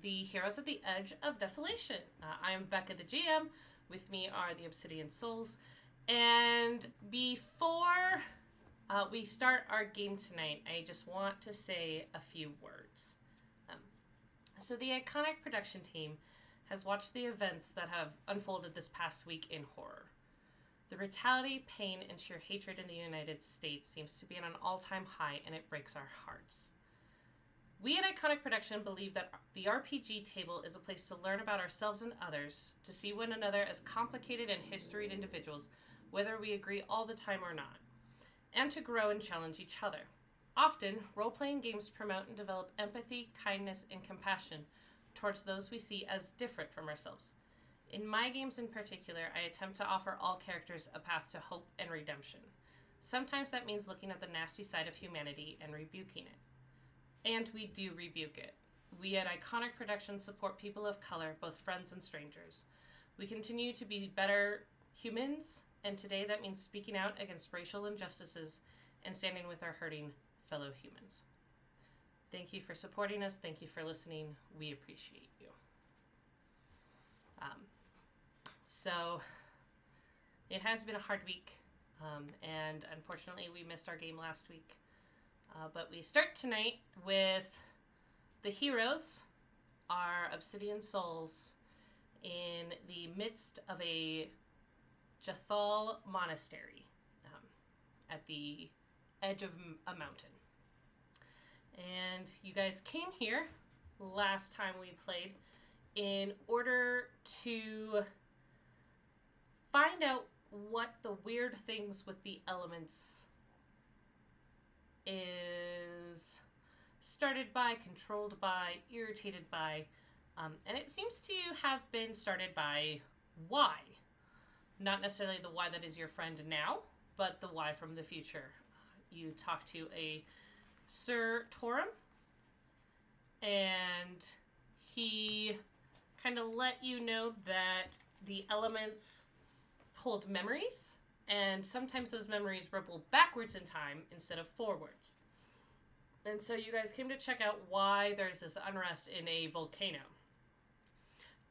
the Heroes at the Edge of Desolation. I am Becca, the GM. With me are the Obsidian Souls. And before we start our game tonight, I just want to say a few words. So the iconic production team has watched the events that have unfolded this past week in horror. The brutality, pain, and sheer hatred in the United States seems to be at an all-time high, and it breaks our hearts. We at Iconic Production believe that the RPG table is a place to learn about ourselves and others, to see one another as complicated and historied individuals, whether we agree all the time or not, and to grow and challenge each other. Often, role-playing games promote and develop empathy, kindness, and compassion towards those we see as different from ourselves. In my games in particular, I attempt to offer all characters a path to hope and redemption. Sometimes that means looking at the nasty side of humanity and rebuking it. And we do rebuke it. We at Iconic Productions support people of color, both friends and strangers. We continue to be better humans, and today that means speaking out against racial injustices and standing with our hurting fellow humans. Thank you for supporting us. Thank you for listening. We appreciate you. So it has been a hard week, and unfortunately we missed our game last week. But we start tonight with the heroes, our Obsidian Souls, in the midst of a Jathal monastery at the edge of a mountain. And you guys came here last time we played in order to find out what the weird things with the elements is started by, controlled by, irritated by, and it seems to have been started by Y. Not necessarily the Y that is your friend now, but the Y from the future. You talk to a Sir Torum, and he kind of let you know that the elements hold memories, and sometimes those memories ripple backwards in time instead of forwards. And so you guys came to check out why there's this unrest in a volcano.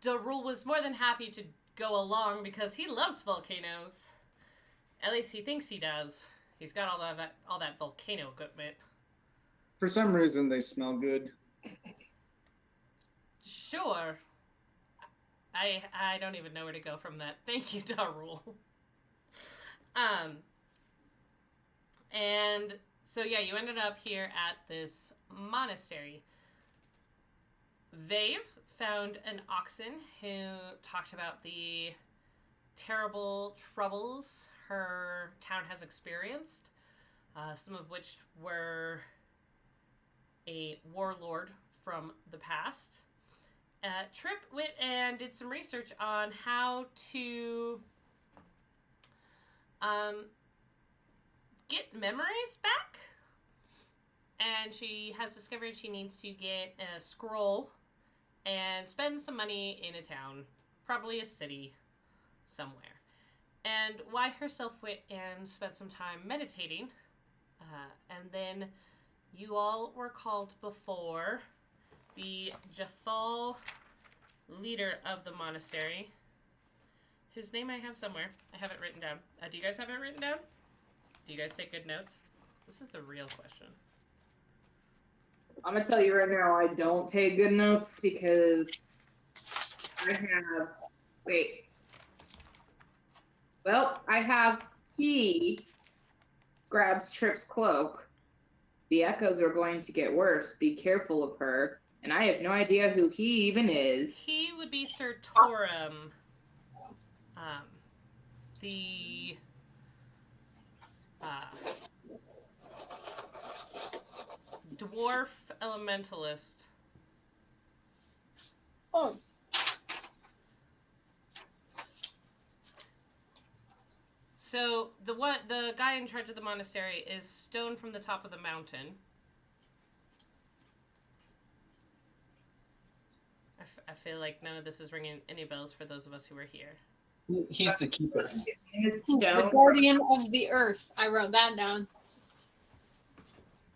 Darul was more than happy to go along because he loves volcanoes. At least he thinks he does. He's got all that volcano equipment. For some reason, they smell good. Sure. I don't even know where to go from that. Thank you, Darul. And so yeah, you ended up here at this monastery. Vave found an oxen who talked about the terrible troubles her town has experienced, some of which were a warlord from the past. Trip went and did some research on how to get memories back. And she has discovered she needs to get a scroll and spend some money in a town, probably a city somewhere. And Y herself went and spent some time meditating. And then you all were called before the Jathal leader of the monastery, whose name I have somewhere. I have it written down. Do you guys have it written down? Do you guys take good notes? This is the real question. I'm going to tell you right now, I don't take good notes because I have... Wait. Well, I have he grabs Trip's cloak. The echoes are going to get worse. Be careful of her. And I have no idea who he even is. He would be Sir Torum. The... dwarf elementalist. Oh. So the guy in charge of the monastery is Stone from the top of the mountain. I feel like none of this is ringing any bells for those of us who were here. He's the keeper. The guardian of the earth. I wrote that down.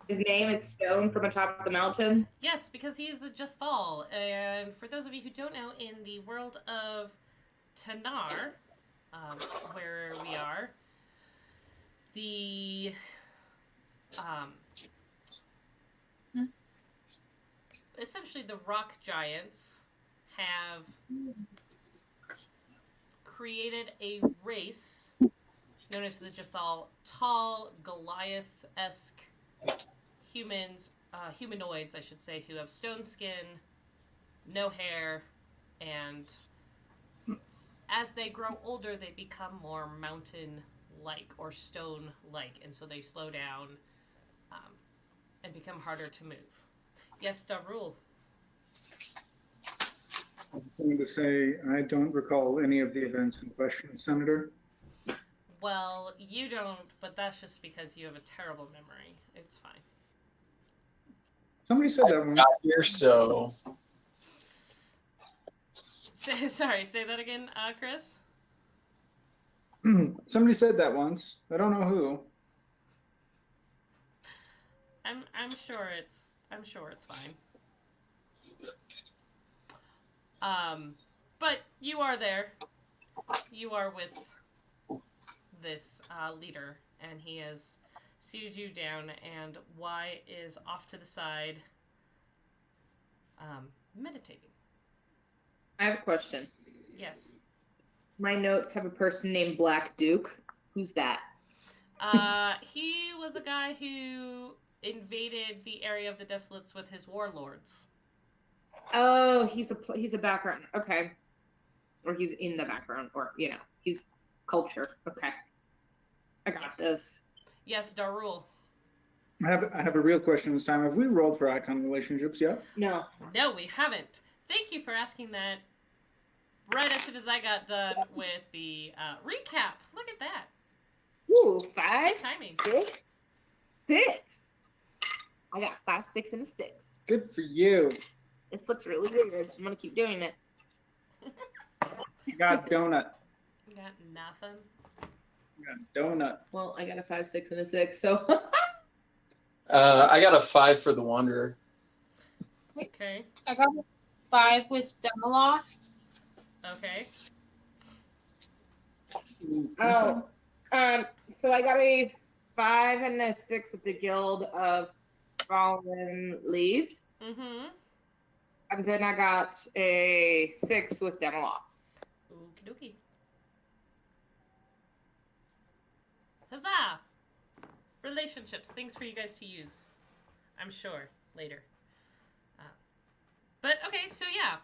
His name is Stone from atop the mountain. Yes, because he is a Jathal. And for those of you who don't know, in the world of Tanar, where we are, the essentially the rock giants have created a race known as the Jathal, tall Goliath-esque humanoids, I should say, who have stone skin, no hair, and as they grow older, they become more mountain-like or stone-like, and so they slow down and become harder to move. Yes, Darul. I'm going to say I don't recall any of the events in question, Senator. Well, you don't, but that's just because you have a terrible memory. It's fine. Somebody said that one. Got here, so Sorry, say that again, Chris. Somebody said that once. I don't know who. I'm sure it's fine. But you are there. You are with this leader, and he has seated you down, and Y is off to the side, meditating. I have a question. Yes. My notes have a person named Black Duke. Who's that? He was a guy who invaded the area of the Desolates with his warlords. Oh, he's a background. Okay. Or he's in the background, or he's culture. Okay. I got Yes. this. Yes, Darul. I have a real question this time. Have we rolled for icon relationships yet? No. No, we haven't. Thank you for asking that. Right as soon as I got done with the recap. Look at that. Ooh, 5, Good timing. 6. I got 5, 6, and a 6. Good for you. This looks really weird. I'm gonna keep doing it. You got donut. You got nothing. You got donut. Well, I got a 5, 6, and a 6. So. I got a 5 for the Wanderer. Okay. I got a 5 with Demoloth. Okay. Oh, so I got a 5 and a 6 with the Guild of Fallen Leaves, Mm-hmm. and then I got a 6 with Demoloth. Okie dokie. Huzzah! Relationships, things for you guys to use. I'm sure later. But okay, so yeah.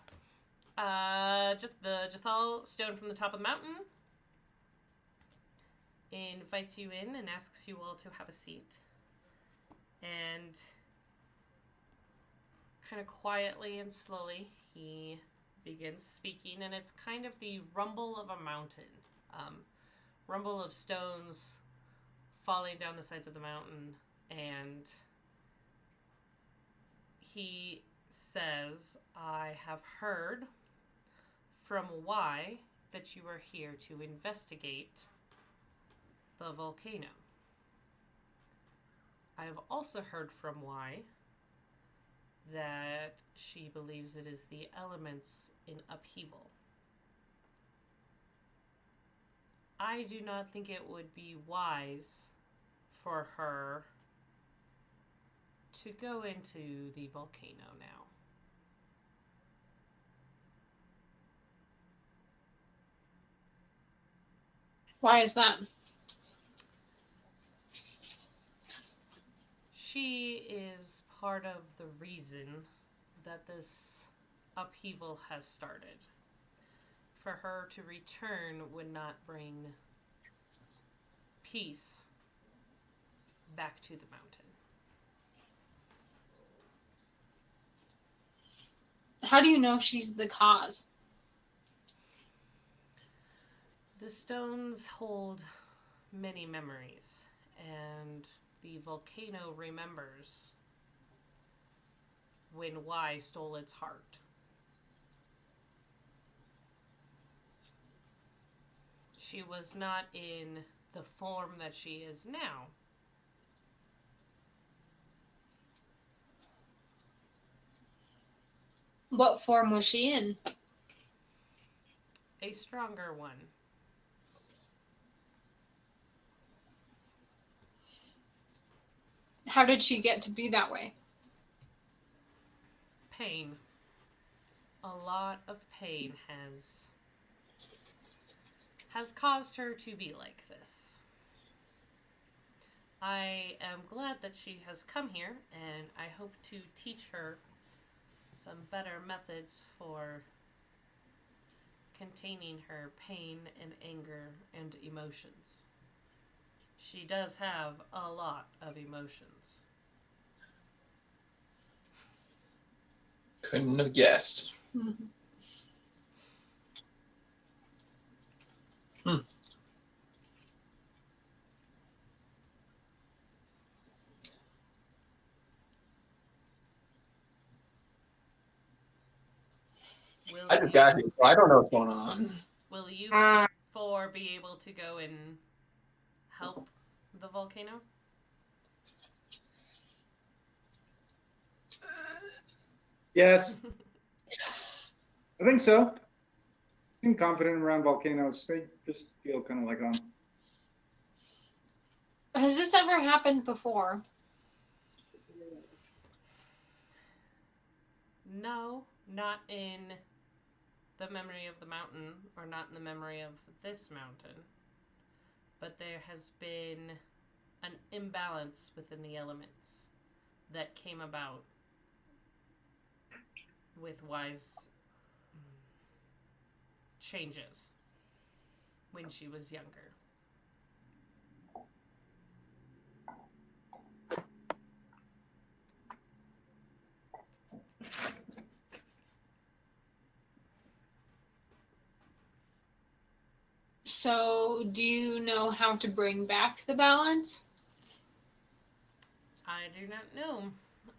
The Jathal stone from the top of the mountain invites you in and asks you all to have a seat. And kind of quietly and slowly, he begins speaking, and it's kind of the rumble of a mountain. Rumble of stones falling down the sides of the mountain, and he says, I have heard from Y that you are here to investigate the volcano. I have also heard from Y that she believes it is the elements in upheaval. I do not think it would be wise for her to go into the volcano now. Why is that? She is part of the reason that this upheaval has started. For her to return would not bring peace back to the mountain. How do you know she's the cause? The stones hold many memories, and the volcano remembers when Y stole its heart. She was not in the form that she is now, What form was she in? A stronger one. How did she get to be that way? Pain. A lot of pain has caused her to be like this. I am glad that she has come here, and I hope to teach her some better methods for containing her pain and anger and emotions. She does have a lot of emotions. Couldn't have guessed. Will I just got here, so I don't know what's going on. Will you Uh, four be able to go and help the volcano? Yes, I think so. I'm confident around volcanoes. They just feel kind of like Has this ever happened before? No, not in the memory of the mountain, or not in the memory of this mountain. But there has been an imbalance within the elements that came about with wise changes when she was younger. So, do you know how to bring back the balance? I do not know.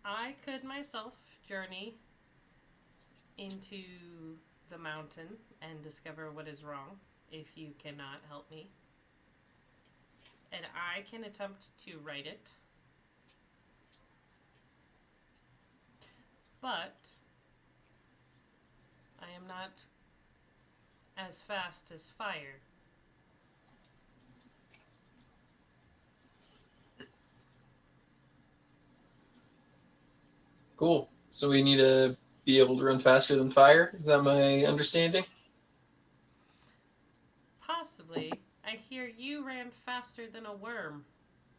I could myself journey into the mountain and discover what is wrong if you cannot help me. And I can attempt to right it. But I am not as fast as fire. Cool. So we need to be able to run faster than fire? Is that my understanding? Possibly. I hear you ran faster than a worm.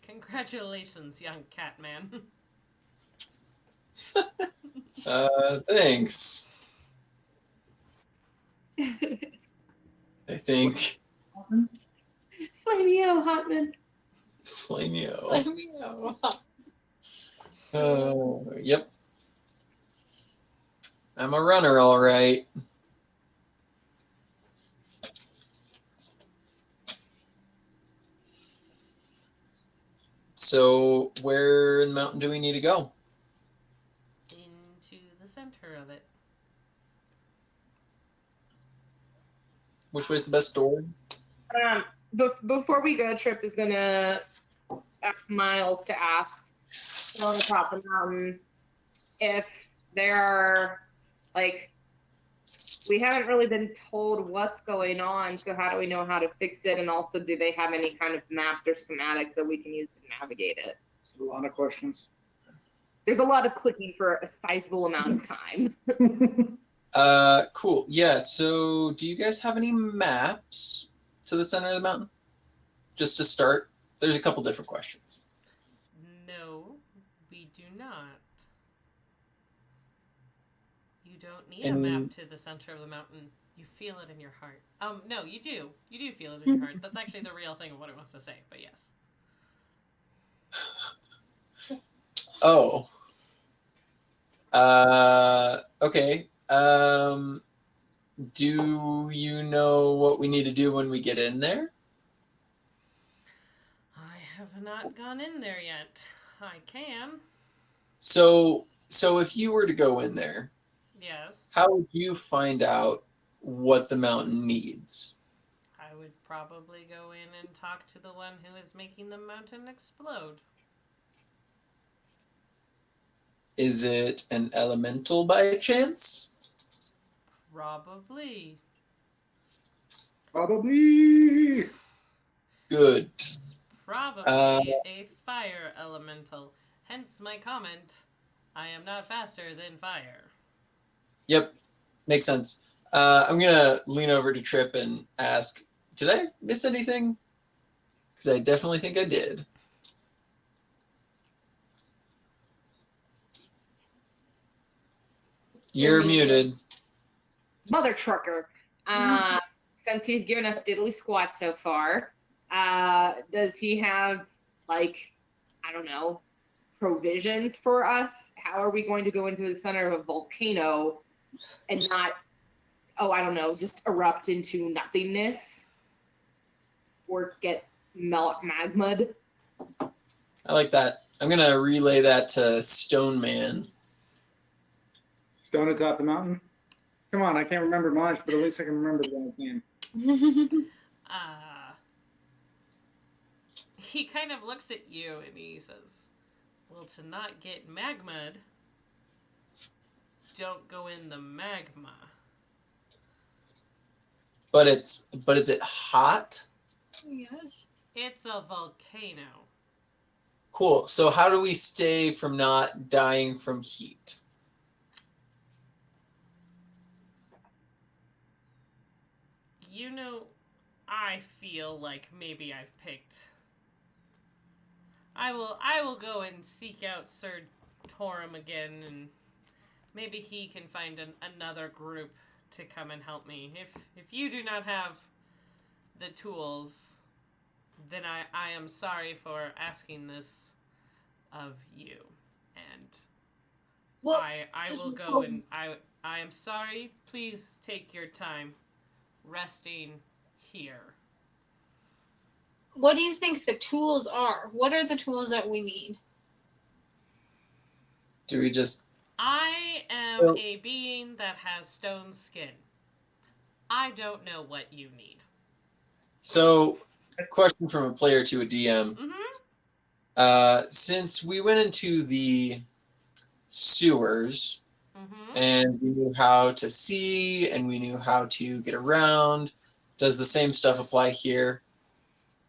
Congratulations, young Catman. Thanks. I think Flamio, Hotman. Flamio. Let me know. Yep. I'm a runner, all right. So where in the mountain do we need to go? Into the center of it. Which way's the best door? Before we go, Trip is gonna ask Miles to ask on the top of the mountain if there are, like, we haven't really been told what's going on, so how do we know how to fix it? And also, do they have any kind of maps or schematics that we can use to navigate it? It's a lot of questions. There's a lot of clicking for a sizable amount of time. Cool. Yeah, so do you guys have any maps to the center of the mountain? Just to start, there's a couple different questions. No, we do not. You don't need a And- map to the center of the mountain. You feel it in your heart. No, you do. You do feel it in your heart. That's actually the real thing of what it wants to say, but yes. Oh. Okay. Do you know what we need to do when we get in there? I have not gone in there yet. I can. So if you were to go in there, Yes. how would you find out what the mountain needs? I would probably go in and talk to the one who is making the mountain explode. Is it an elemental by chance? Probably. Probably. Good. Probably Uh, a fire elemental. Hence my comment. I am not faster than fire. Yep, makes sense. I'm gonna lean over to Trip and ask, did I miss anything? Because I definitely think I did. You're You're muted. Mother trucker. Since he's given us diddly squat so far, does he have, like, I don't know, provisions for us? How are we going to go into the center of a volcano and not, I don't know, just erupt into nothingness or get magma'd? I like that. I'm gonna relay that to Stone Man. Stone atop the mountain. Come on, I can't remember much, but at least I can remember the guy's name. He kind of looks at you and he says, well, to not get magma'd, don't go in the magma. But is it hot? Yes. It's a volcano. Cool. So how do we stay from not dying from heat? You know, I feel like maybe I've picked. I will go and seek out Sir Torum again, and maybe he can find another group to come and help me. If you do not have the tools, then I am sorry for asking this of you. And Well, I will go and I am sorry. Please take your time resting here. what do you think the tools are? What are the tools that we need? Do we just I am a being that has stone skin. I don't know what you need. So, question from a player to a DM. Mm-hmm. Since we went into the sewers Mm-hmm. and we knew how to see and we knew how to get around, does the same stuff apply here?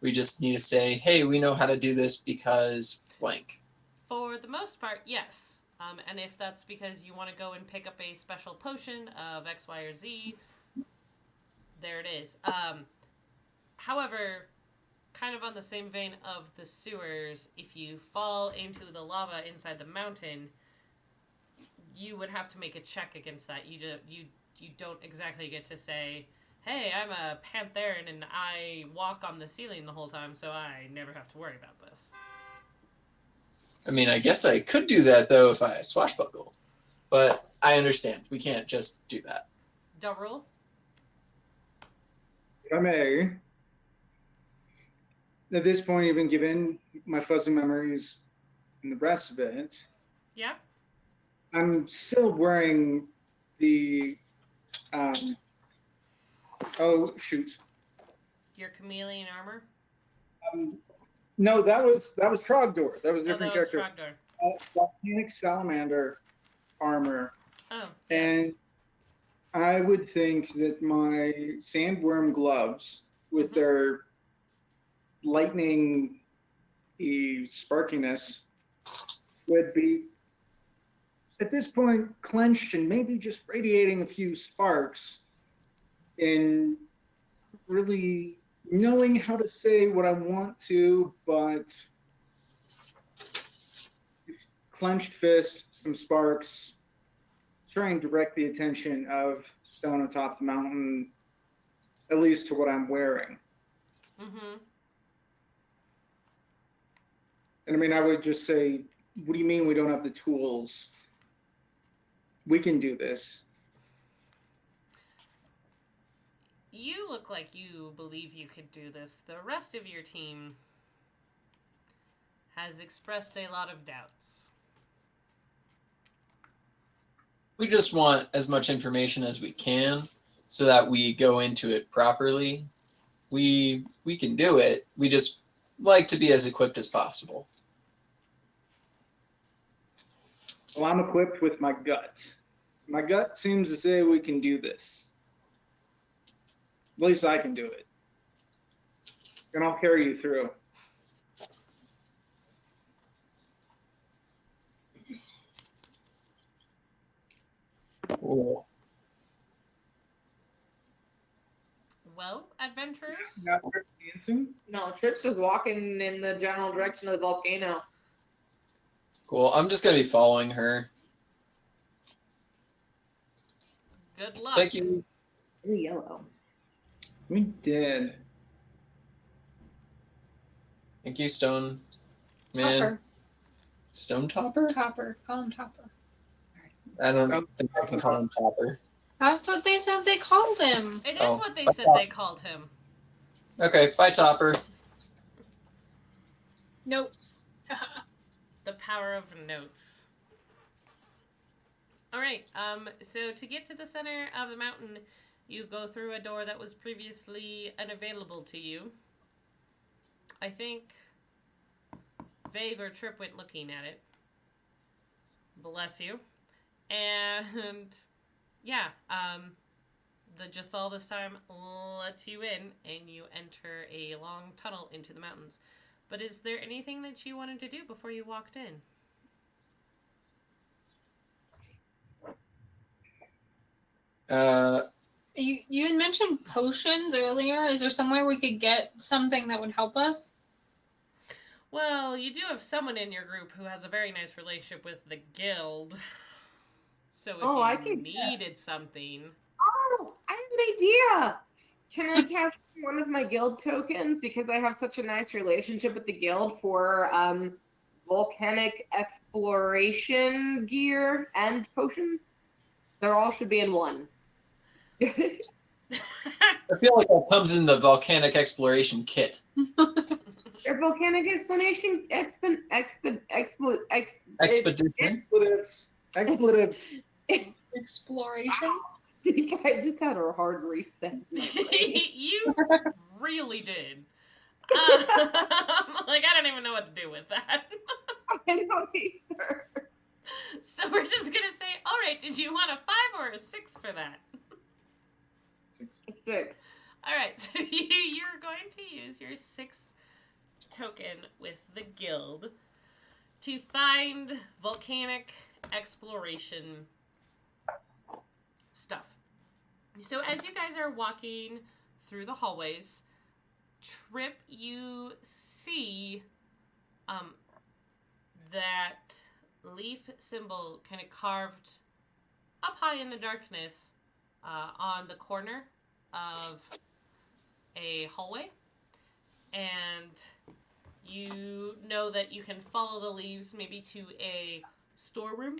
We just need to say, hey, we know how to do this because blank. For the most part, yes. And if that's because you want to go and pick up a special potion of X, Y, or Z, there it is. However, kind of on the same vein of the sewers, if you fall into the lava inside the mountain, you would have to make a check against that. You don't exactly get to say, hey, I'm a Pantheran and I walk on the ceiling the whole time, so I never have to worry about this. I mean, I guess I could do that, though, if I swashbuckle. But I understand. We can't just do that. Darul? If I may, at this point, even given my fuzzy memories and the rest of it, Yeah? I'm still wearing the. Oh shoot! Your chameleon armor? No, that was Trogdor. That was a Oh, different that was character. Trogdor. Volcanic salamander armor, Oh, and yes. I would think that my sandworm gloves, with Mhm. their lightning sparkiness, would be at this point clenched and maybe just radiating a few sparks in really knowing how to say what I want to, but clenched fist, some sparks, try and direct the attention of Stone atop the mountain, at least to what I'm wearing. Mm-hmm. And I mean, I would just say, what do you mean we don't have the tools? We can do this. You look like you believe you could do this. The rest of your team has expressed a lot of doubts. We just want as much information as we can so that we go into it properly. We can do it. We just like to be as equipped as possible. Well, I'm equipped with my gut. My gut seems to say we can do this. At least I can do it. And I'll carry you through. Cool. Well, adventurers. Now we're dancing. No, Trip's just walking in the general direction of the volcano. Cool. I'm just gonna be following her. Good luck. Thank you. Ooh, yellow. We did. Thank you, Stone Man. Topper. Stone Topper? Topper. Call him Topper. I don't think I can call him Topper. That's what they said they called him. It is Oh. what they said they called him. Okay, bye, Topper. Notes. The power of notes. All right. So to get to the center of the mountain, you go through a door that was previously unavailable to you. I think Vave or Trip went looking at it. Bless you. And yeah, the Jethal this time lets you in, and you enter a long tunnel into the mountains. But is there anything that you wanted to do before you walked in? You had mentioned potions earlier. Is there somewhere we could get something that would help us? Well, you do have someone in your group who has a very nice relationship with the guild. So if Oh, I you can- needed something... Oh, I have an idea. Can I cash one of my guild tokens because I have such a nice relationship with the guild for volcanic exploration gear and potions? They all should be in one. I feel like that comes in the volcanic exploration kit. Their volcanic expedition. Expletives. Exploration? I just had a hard reset. You really did. Like, I don't even know what to do with that. I don't either. So we're just going to say, all right, did you want a 5 or a 6 for that? 6. All right, so you're going to use your 6 token with the guild to find volcanic exploration stuff. So as you guys are walking through the hallways, Trip, you see that leaf symbol kind of carved up high in the darkness on the corner of a hallway, and you know that you can follow the leaves maybe to a storeroom.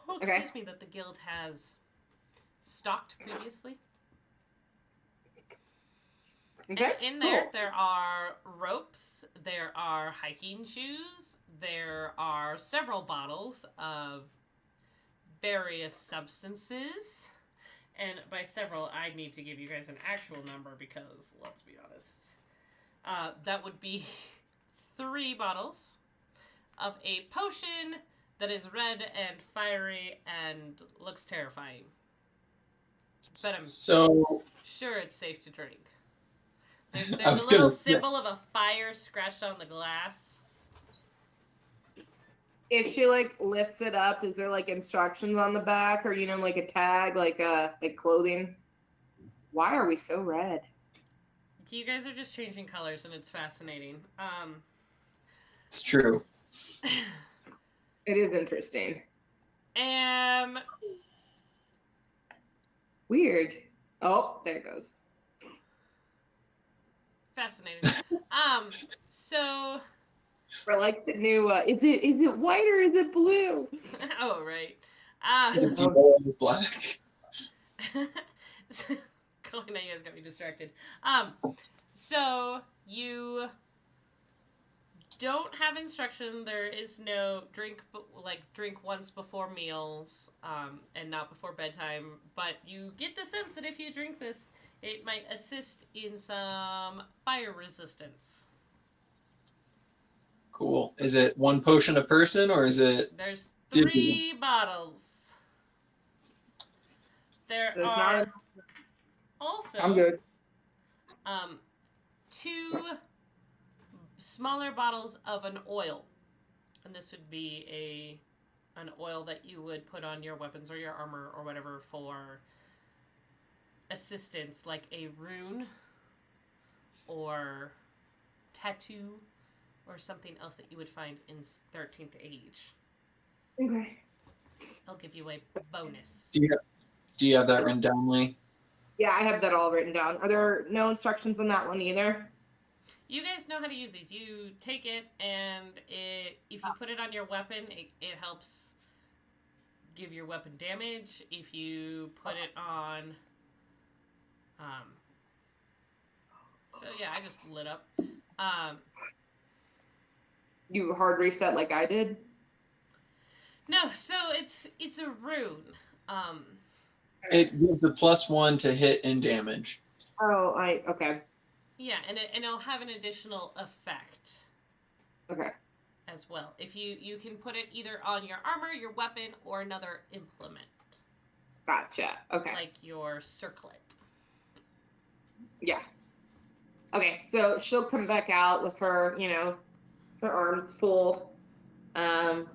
Oh, Okay. excuse me, that the guild has stocked previously. Okay. And in there, there are ropes, there are hiking shoes, there are several bottles of various substances. And by several, I need to give you guys an actual number because, let's be honest, that would be 3 bottles of a potion that is red and fiery and looks terrifying. But I'm So sure it's safe to drink. I There's was a little gonna say- symbol of a fire scratched on the glass. If she like lifts it up, is there like instructions on the back, or like a tag, like clothing? Why are we so red? You guys are just changing colors, and it's fascinating. it's true. It is interesting. Weird. Oh, there it goes. Fascinating. So, For like the new, is it white or is it blue? oh right. It's yellow and black. Colin, you guys got me distracted. So you don't have instruction. There is no drink once before meals, and not before bedtime. But you get the sense that if you drink this, it might assist in some fire resistance. Cool. Is it 1 potion a person, or is it? There's Did 3 bottles. There There's are not. also I'm good. 2 smaller bottles of an oil, and this would be an oil that you would put on your weapons or your armor or whatever for assistance, like a rune or tattoo or something else that you would find in 13th age. Okay. I'll give you a bonus. Do you have that written down, Lee? Yeah, I have that all written down. Are there no instructions on that one either? You guys know how to use these. You take it, and if you put it on your weapon, it helps give your weapon damage. If you put it on, so yeah, I just lit up. You hard reset like I did? No, so it's a rune. It gives a +1 to hit and damage. Oh, okay. Yeah, and it'll have an additional effect. Okay. As well. If you can put it either on your armor, your weapon, or another implement. Gotcha. Okay. Like your circlet. Yeah. Okay, so she'll come back out with her, her arms full. And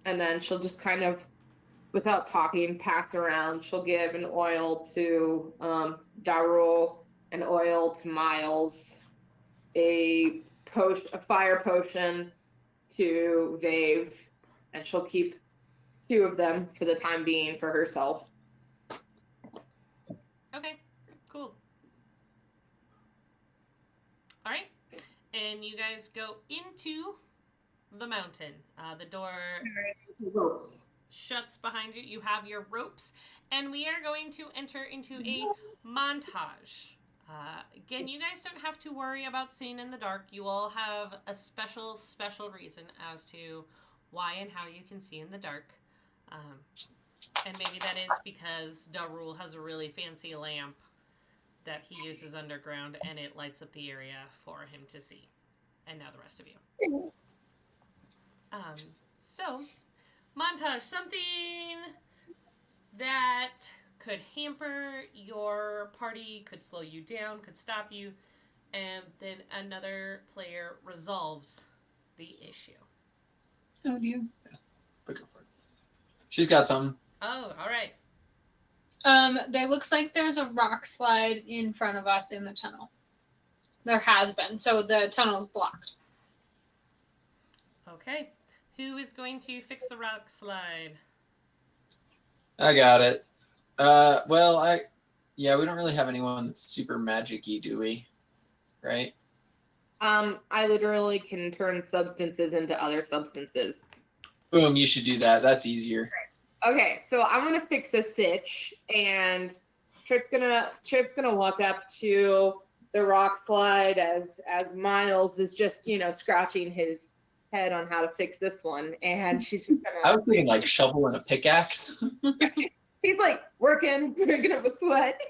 then she'll just kind of, without talking, pass around. She'll give an oil to Darul, an oil to Miles, a fire potion to Vave, and she'll keep 2 of them for the time being for herself. Okay, cool. All right, and you guys go into the mountain. The door Ropes. shuts behind you. You have your ropes, and we are going to enter into a montage. Again, you guys don't have to worry about seeing in the dark. You all have a special reason as to why and how you can see in the dark. And maybe that is because Darul has a really fancy lamp that he uses underground, and it lights up the area for him to see. And now the rest of you. So, montage, something that could hamper your party, could slow you down, could stop you, and then another player resolves the issue. Oh dear. She's got something. Oh, all right. There looks like there's a rock slide in front of us in the tunnel. There has been, so the tunnel's blocked. Okay. Who is going to fix the rock slide? I got it. We don't really have anyone that's super magic-y, do we? Right? I literally can turn substances into other substances. Boom, you should do that. That's easier. Okay, so I'm gonna fix this sitch, and Trip's gonna walk up to the rock slide as Miles is just scratching his head on how to fix this one, and she's just I gonna. was thinking like shovel and a pickaxe. He's like working, picking up a sweat.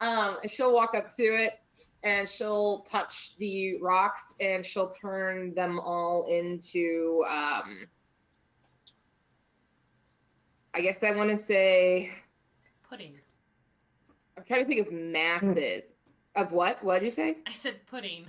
And she'll walk up to it, and she'll touch the rocks, and she'll turn them all into. I guess I want to say. Pudding. I'm trying to think of masses. Of what? What did you say? I said pudding.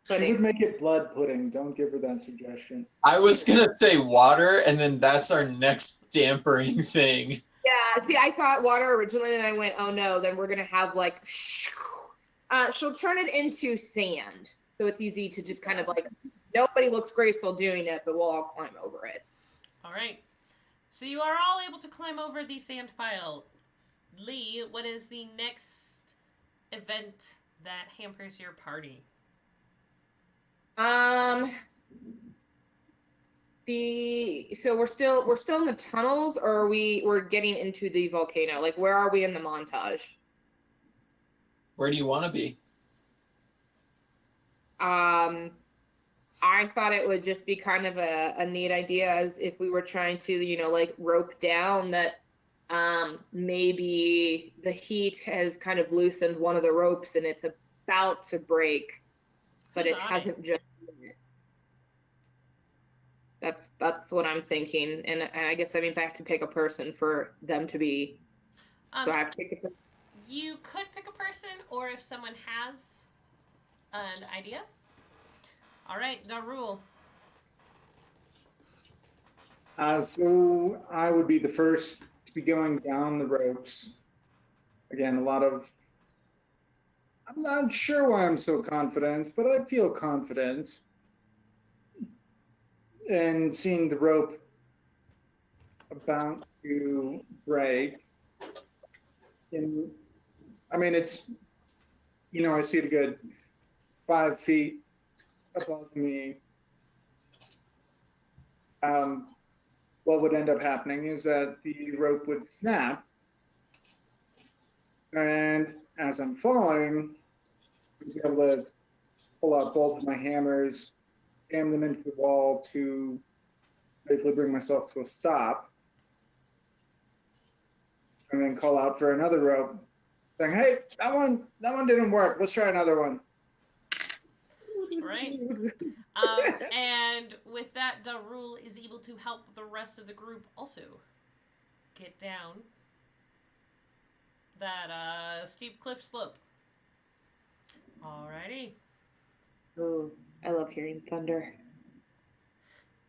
She would make it blood pudding. Don't give her that suggestion. I was gonna say water, and then that's our next dampering thing. Yeah, see, I thought water originally, and I went, oh no, then we're gonna have like. She'll turn it into sand, so it's easy to just kind of like. Nobody looks graceful doing it, but we'll all climb over it. All right. So you are all able to climb over the sand pile. Lee, what is the next event that hampers your party? So we're still in the tunnels, or we're getting into the volcano? Like, where are we in the montage? Where do you want to be? I thought it would just be kind of a neat idea as if we were trying to, like rope down that maybe the heat has kind of loosened one of the ropes and it's about to break, but Who's it on hasn't just. That's what I'm thinking, and I guess that means I have to pick a person for them to be. So I have to pick a person. You could pick a person, or if someone has an idea. All right, Darul. So I would be the first to be going down the ropes. Again, a lot of. I'm not sure why I'm so confident, but I feel confident. And seeing the rope about to break. And I mean, it's, I see it a good 5 feet above me. What would end up happening is that the rope would snap. And as I'm falling, I'd be able to pull out both of my hammers, jam them into the wall to basically bring myself to a stop. And then call out for another rope, saying, "Hey, that one didn't work. Let's try another one." Right. And with that, Darul is able to help the rest of the group also get down that steep cliff slope. Alrighty. Oh, I love hearing thunder.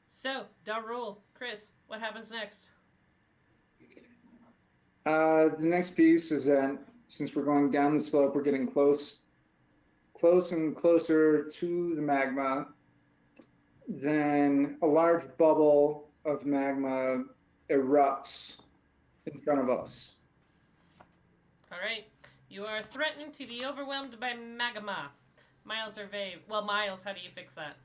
So, Darul, Chris, what happens next? The next piece is that since we're going down the slope, we're getting close and closer to the magma. Then a large bubble of magma erupts in front of us. Alright. You are threatened to be overwhelmed by magma. Miles or Vave? Well, Miles, how do you fix that?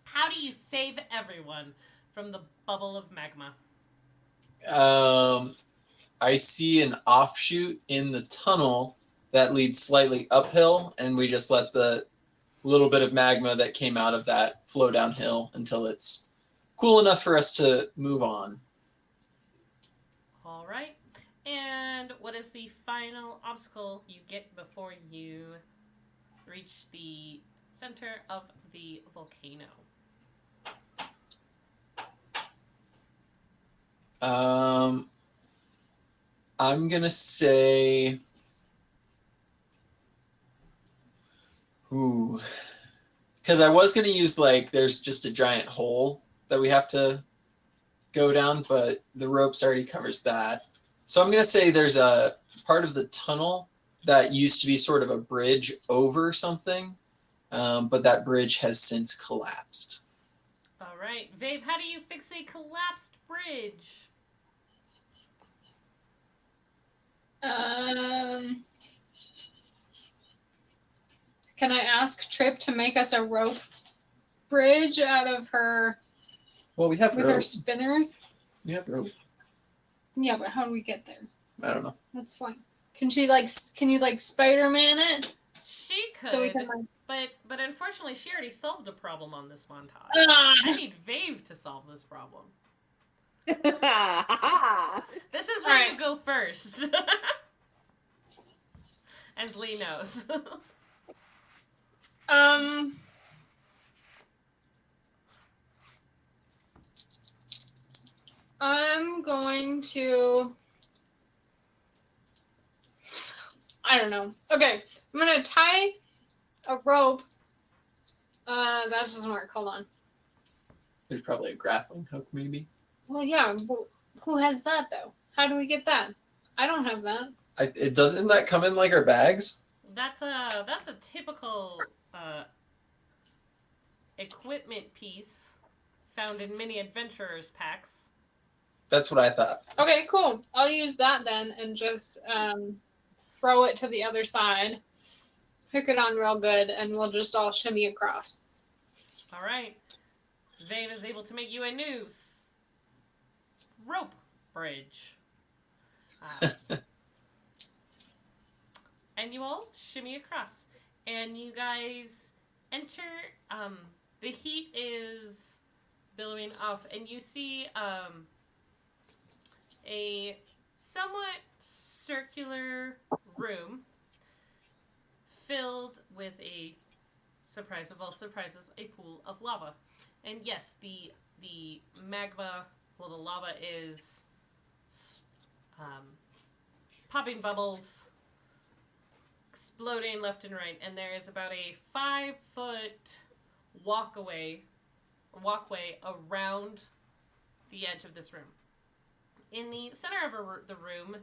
How do you save everyone from the bubble of magma? I see an offshoot in the tunnel that leads slightly uphill, and we just let the little bit of magma that came out of that flow downhill until it's cool enough for us to move on. All right. And what is the final obstacle you get before you reach the center of the volcano? I'm gonna say, because I was gonna use there's just a giant hole that we have to go down, but the ropes already covers that. So I'm gonna say there's a part of the tunnel that used to be sort of a bridge over something, but that bridge has since collapsed. All right, Vave, how do you fix a collapsed bridge? Can I ask Trip to make us a rope bridge out of her Well, we have with her rope. spinners? We have rope. Yeah, but how do we get there? I don't know. That's fine. Can you Spider-Man it? She could, So we can but unfortunately, she already solved a problem on this montage. Ah! I need Vave to solve this problem. This is where Alright. you go first. As Lee knows. I'm going to. I don't know. Okay, I'm gonna tie a rope. That doesn't work. Hold on. There's probably a grappling hook, maybe. Well, yeah. Who has that though? How do we get that? I don't have that. It doesn't that come in our bags? That's a typical equipment piece found in many adventurers packs. That's what I thought. Okay, cool. I'll use that then and just throw it to the other side, hook it on real good, and we'll just all shimmy across. All right. Vave is able to make you a new rope bridge. And you all shimmy across. And you guys enter. The heat is billowing off, and you see a somewhat circular room filled with surprise of all surprises, a pool of lava. And yes, the magma, well, the lava is popping bubbles, exploding left and right, and there is about a 5-foot walkway around the edge of this room. In the center of the room,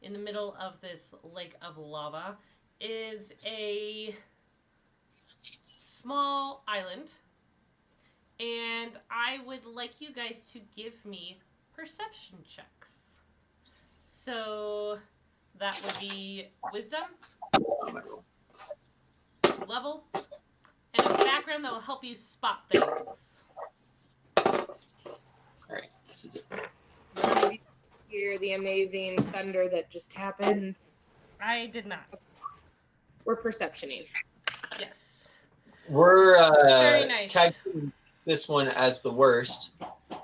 in the middle of this lake of lava, is a small island, and I would like you guys to give me perception checks. So that would be wisdom, level, and a background that will help you spot things. Alright, this is it. Maybe hear the amazing thunder that just happened. I did not. We're perceptioning. Yes. We're Very nice. tagging this one as the worst.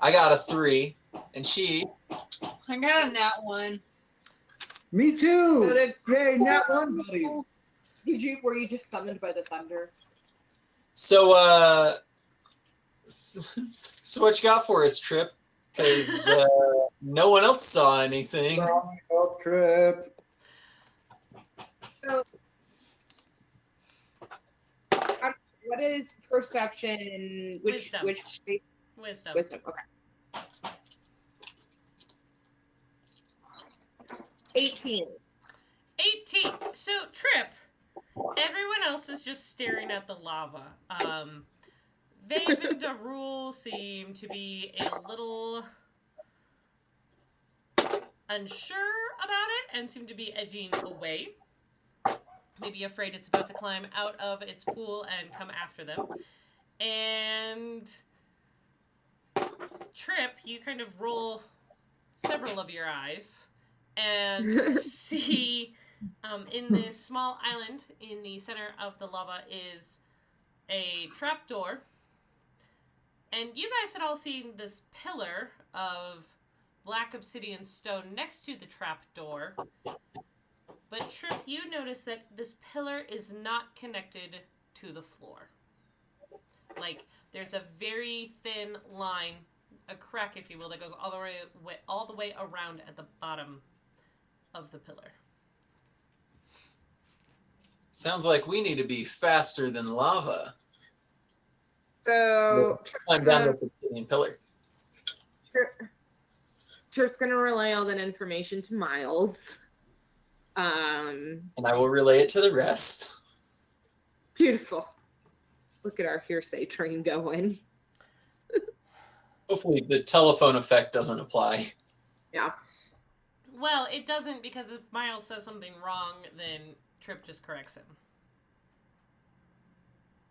I got a 3, and she. I got a nat 1. Me too. So did- Yay, nat 1 buddies. Were you just summoned by the thunder? So so what you got for us, Trip? Because no one else saw anything. Wrong help trip. So, what is perception? Wisdom. Which Wisdom. wisdom? Okay. 18. 18. So, Trip, everyone else is just staring at the lava. Vave and Darul seem to be a little unsure about it and seem to be edging away. Maybe afraid it's about to climb out of its pool and come after them. And Trip, you kind of roll several of your eyes and see in this small island in the center of the lava is a trapdoor. And you guys had all seen this pillar of black obsidian stone next to the trapdoor. But Trip, you notice that this pillar is not connected to the floor. Like, there's a very thin line, a crack, if you will, that goes all the way around at the bottom of the pillar. Sounds like we need to be faster than lava. So Climb down this obsidian pillar. Trip's gonna relay all that information to Miles. And I will relay it to the rest. Beautiful. Look at our hearsay train going. Hopefully the telephone effect doesn't apply. Yeah. Well, it doesn't, because if Miles says something wrong, then Trip just corrects him.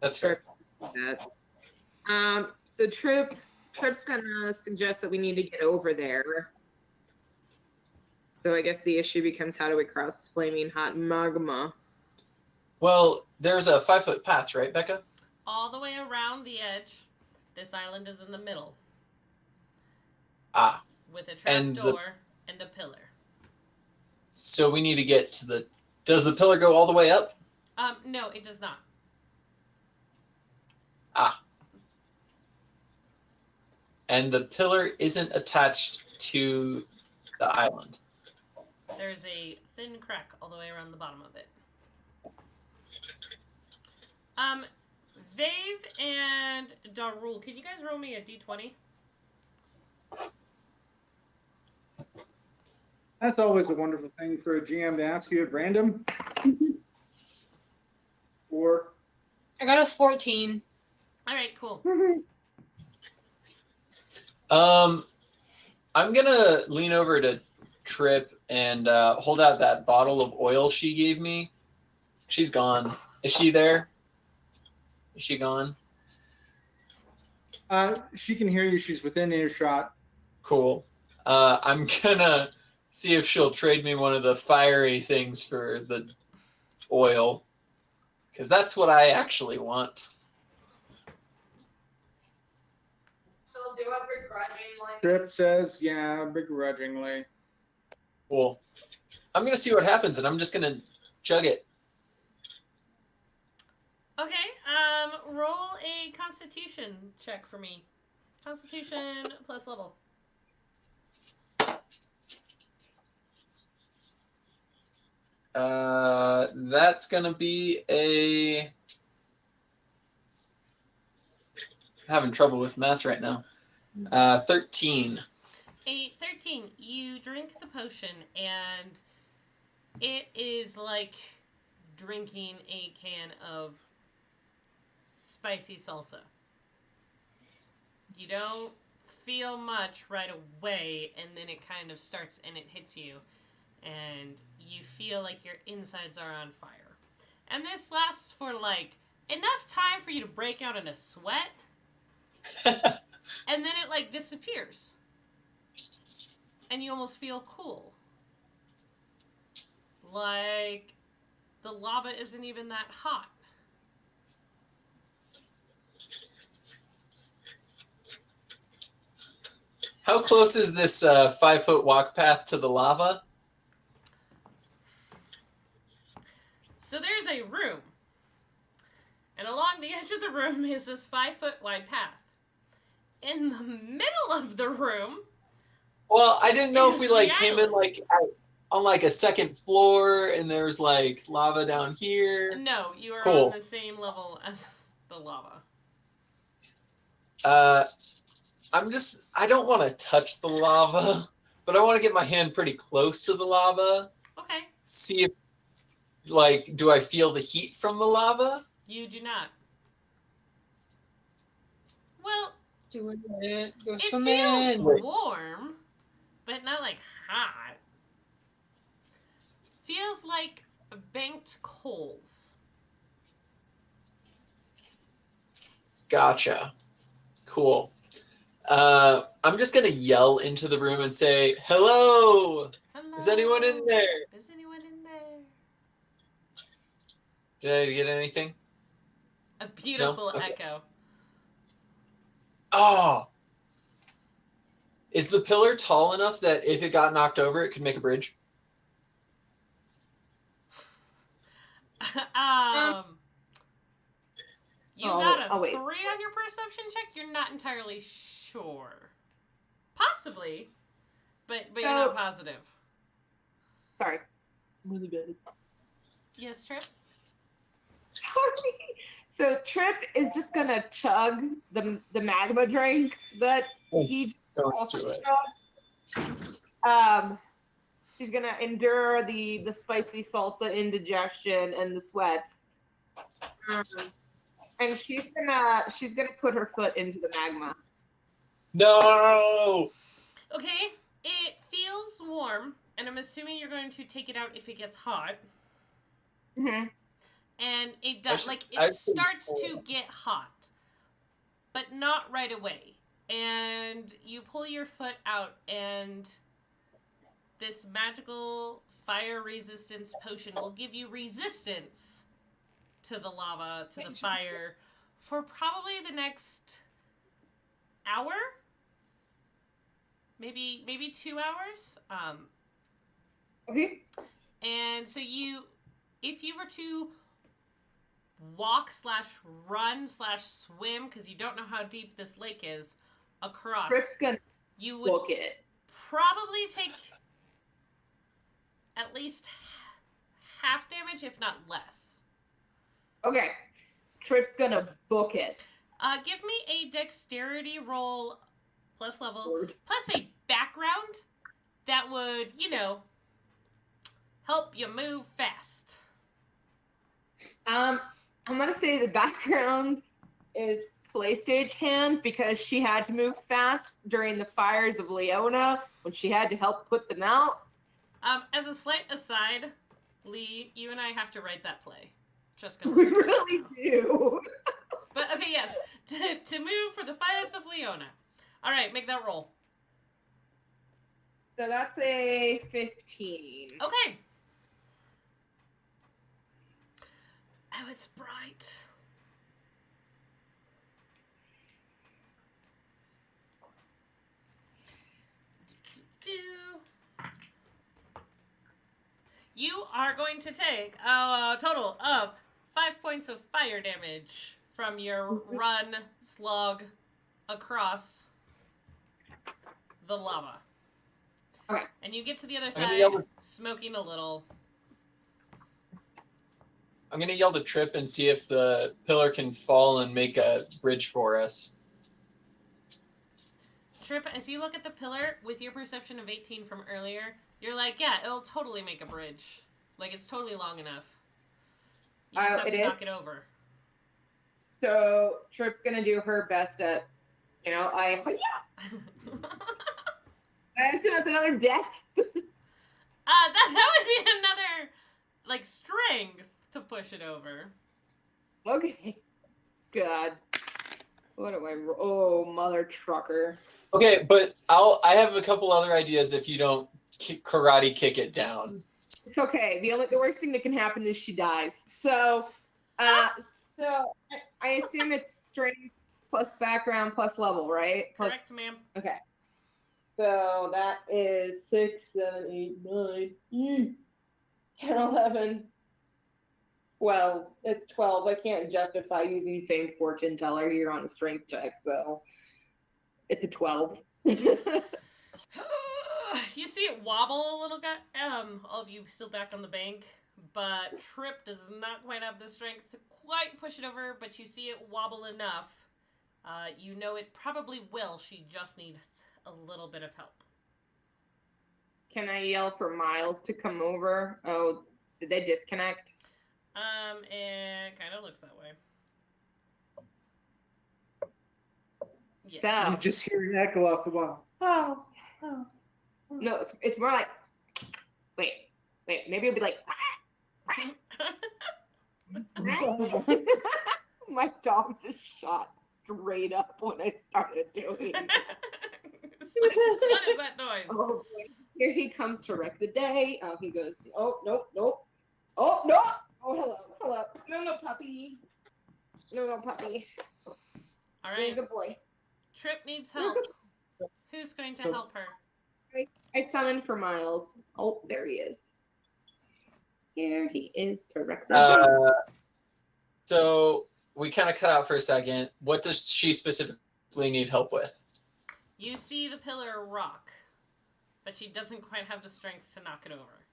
That's fair. So Trip's gonna suggest that we need to get over there. So I guess the issue becomes, how do we cross flaming hot magma? Well, there's a 5-foot path, right, Becca? All the way around the edge, this island is in the middle. Ah. With a And trapdoor and a pillar. So we need to get to the... Does the pillar go all the way up? No, it does not. Ah. And the pillar isn't attached to the island. There's a thin crack all the way around the bottom of it. Vave and Darul, can you guys roll me a d20? That's always a wonderful thing for a GM to ask you at random. Or I got a 14. All right, cool. I'm gonna lean over to Trip and hold out that bottle of oil she gave me. She's gone. Is she there? Is she gone? she can hear you. She's within earshot. Cool. I'm gonna see if she'll trade me one of the fiery things for the oil, because that's what I actually want. She'll do it begrudgingly. Trip says, yeah, begrudgingly. Cool. I'm gonna see what happens, and I'm just gonna chug it. Okay. Roll a Constitution check for me. Constitution plus level. That's gonna be a. Having trouble with math right now. 13. A 13. You drink the potion, and it is like drinking a can of spicy salsa. You don't feel much right away, and then it kind of starts and it hits you, and you feel like your insides are on fire. And this lasts for like enough time for you to break out in a sweat, and then it like disappears. And you almost feel cool. Like the lava isn't even that hot. How close is this 5-foot walk path to the lava? So there's a room. And along the edge of the room is this 5-foot wide path. In the middle of the room. Well, I didn't know if we like the came in like on like a second floor and there's like lava down here. No, you are Cool. on the same level as the lava. I don't want to touch the lava, but I want to get my hand pretty close to the lava. Okay. See if, like, do I feel the heat from the lava? You do not. Well, Do it. Go it swimming. feels Wait. warm, but not like hot. Feels like banked coals. Gotcha. Cool. I'm just gonna yell into the room and say, "Hello! Hello? Is anyone in there? Is anyone in there? Did I get anything?" A beautiful No? Okay. echo. Oh! Is the pillar tall enough that if it got knocked over, it could make a bridge? You got a wait. 3 on your perception check? You're not entirely sure. Possibly, but you're not positive. Sorry. Really bad. Yes, Trip? Sorry. So Trip is just gonna chug the magma drink that he Don't also do it. chugged. She's gonna endure the spicy salsa indigestion and the sweats. And she's gonna put her foot into the magma. No! Okay, it feels warm, and I'm assuming you're going to take it out if it gets hot. Mm-hmm. And it does, I it starts to get hot, but not right away. And you pull your foot out, and this magical fire resistance potion will give you resistance to the lava, to the fire, for probably the next hour, maybe 2 hours. Okay. And so if you were to walk/run/swim, because you don't know how deep this lake is, across, Trip's gonna you would book it. probably take at least half damage, if not less. Okay. Trip's gonna book it. Give me a dexterity roll plus level, Word. plus a background that would, help you move fast. I'm gonna say the background is PlayStage hand because she had to move fast during the fires of Leona when she had to help put them out. As a slight aside, Lee, you and I have to write that play. Just gonna We let you know. really do. But okay, yes, to move for the fires of Leona. All right, make that roll. So that's a 15. Okay. Oh, it's bright. You are going to take a total of 5 points of fire damage from your run slog across the lava. Okay. And you get to the other I'm gonna side, yell- smoking a little. I'm gonna yell to Trip and see if the pillar can fall and make a bridge for us. Trip, as you look at the pillar with your perception of 18 from earlier, you're like, yeah, it'll totally make a bridge. Like, it's totally long enough. You just have it to knock is? it over. So Trip's gonna do her best at, I assume it's another dex. That would be another, like, strength to push it over. Okay. God. What do I roll? Oh, mother trucker. Okay, but I have a couple other ideas if you don't karate kick it down. It's okay. The worst thing that can happen is she dies. So, I assume it's strength plus background plus level, right? Correct, ma'am. Okay. So that is 6, 7, 8, 9, 10, 11, 12. It's 12. I can't justify using famed fortune teller here on a strength check, so it's a 12. You see it wobble a little bit. All of you still back on the bank, but Trip does not quite have the strength to quite push it over, but you see it wobble enough. You know it probably will. She just needs a little bit of help. Can I yell for Miles to come over? Oh, did they disconnect? It kind of looks that way. Yes. So You just hear an echo off the wall. Oh. No, it's more like, wait, maybe it'll be like, my dog just shot straight up when I started doing that. What is that noise? Oh, boy. Here he comes to wreck the day. Oh, he goes, oh, nope. Oh, no. Oh, hello. No, puppy. No, puppy. All You're a right. good boy. Trip needs help. Who's going to help her? I summoned for Miles. Oh, there he is. Here he is to wreck the day. So we kind of cut out for a second. What does she specifically need help with? You see the pillar rock, but she doesn't quite have the strength to knock it over.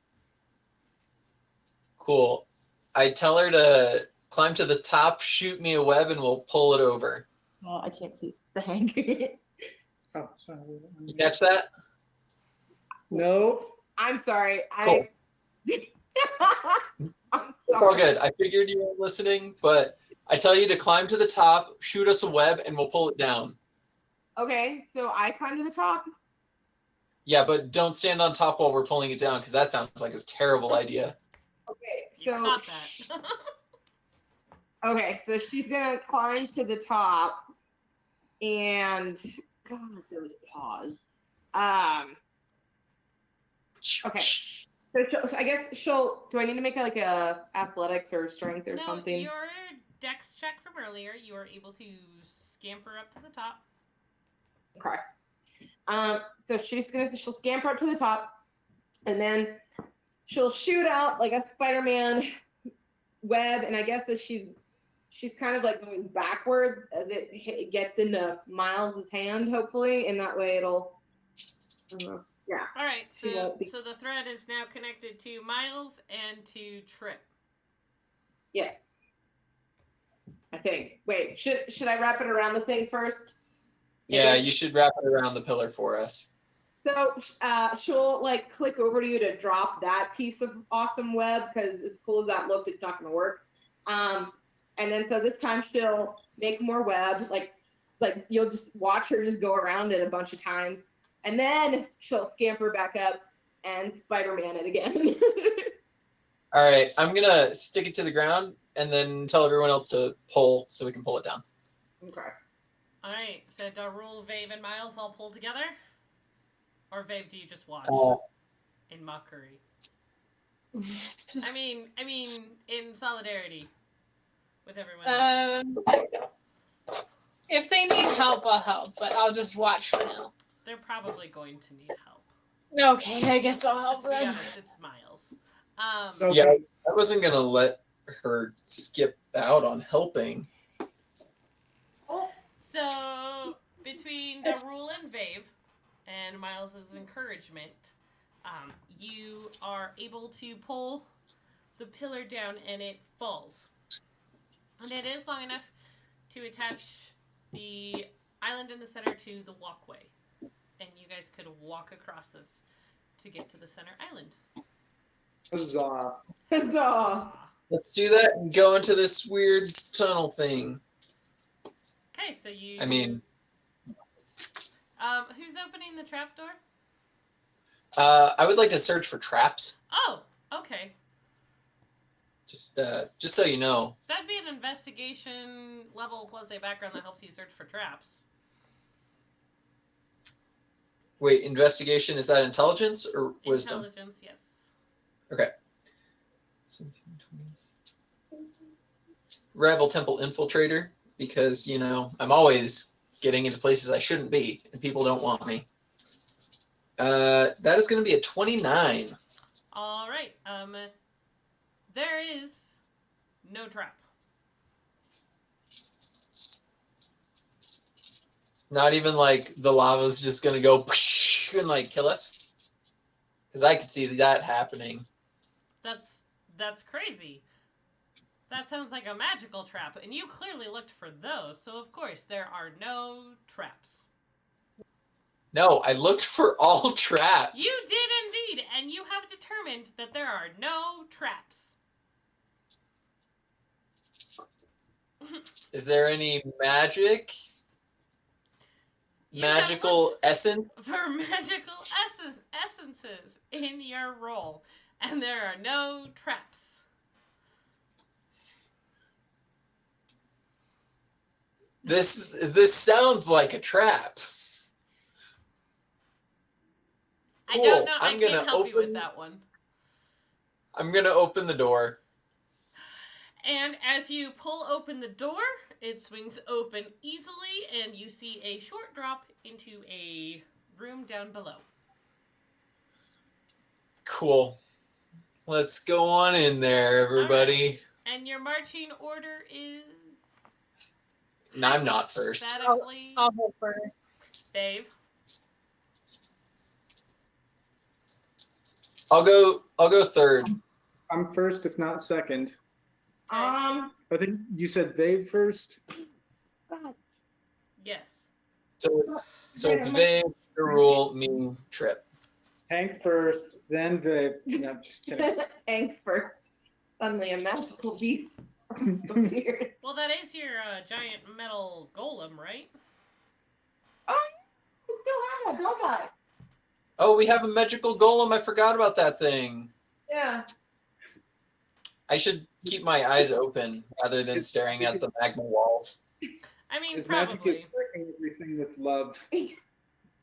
Cool. I tell her to climb to the top, shoot me a web, and we'll pull it over. Oh, I can't see the hang. Oh, sorry. You catch that? No. I'm sorry. Cool. I'm It's all sorry. good. I figured you weren't listening, but I tell you to climb to the top, shoot us a web, and we'll pull it down. Okay, so I climb to the top. Yeah, but don't stand on top while we're pulling it down, because that sounds like a terrible idea. Okay, You so caught that. okay, so she's gonna climb to the top, and God, those paws. Okay. So I guess she'll. Do I need to make like a athletics or strength or No, something? your dex check from earlier, you are able to scamper up to the top. Okay. So she'll scamper up to the top, and then she'll shoot out like a Spider-Man web, and I guess that she's kind of like going backwards as it gets into Miles's hand, hopefully, and that way it'll. Yeah. All right, She so won't be- the thread is now connected to Miles and to Trip. Yes. I think. Wait, should I wrap it around the thing first? Yeah, you should wrap it around the pillar for us. So she'll like click over to you to drop that piece of awesome web because as cool as that looked, it's not going to work. And then so this time she'll make more web, like you'll just watch her just go around it a bunch of times, and then she'll scamper back up and Spider-Man it again. All right, I'm going to stick it to the ground and then tell everyone else to pull so we can pull it down. Okay. All right, so Darul, Vave, and Miles all pull together? Or Vave, do you just watch in mockery? I mean, in solidarity with everyone else. If they need help, I'll help, but I'll just watch for now. They're probably going to need help. Okay, I guess I'll help To be them. honest, it's Miles. So Yeah, I wasn't going to let her skip out on helping. So between Darul and Vave and Miles's encouragement, you are able to pull the pillar down and it falls. And it is long enough to attach the island in the center to the walkway. And you guys could walk across this to get to the center island. Huzzah. Huzzah. Let's do that and go into this weird tunnel thing. Okay, so you. I mean, who's opening the trapdoor? I would like to search for traps. Oh, okay. Just so you know. That'd be an investigation level plus a background that helps you search for traps. Wait, investigation, is that intelligence or wisdom? Intelligence, yes. Okay. 17, 20. Rival Temple Infiltrator, because, you know, I'm always getting into places I shouldn't be, and people don't want me. That is going to be a 29. All right. There is no trap. Not even like the lava's just going to go and like kill us? Because I could see that happening. That's crazy. That sounds like a magical trap, and you clearly looked for those, so of course there are no traps. No, I looked for all traps. You did indeed, and you have determined that there are no traps. Is there any magic? You have Magical looked essence? for magical essences in your roll, and there are no traps. This sounds like a trap. I don't know. I'm I gonna can't help you with open- that one. I'm gonna open the door. And as you pull open the door, it swings open easily, and you see a short drop into a room down below. Cool. Let's go on in there, everybody. And your marching order is And I'm not first. emphatically I'll go first. Dave. I'll go third. I'm first, if not second. Um, I think you said Vave first. Yes. So it's Vave, the rule, me, Trip. Hank first, then Vave. No, just kidding. Hank first. Suddenly a magical beast appeared. Well, that is your giant metal golem, right? Oh, I still have that, don't I? Oh, we have a magical golem. I forgot about that thing. Yeah. I should keep my eyes open rather than staring at the magma walls. I mean, His magic is probably. breaking everything with love.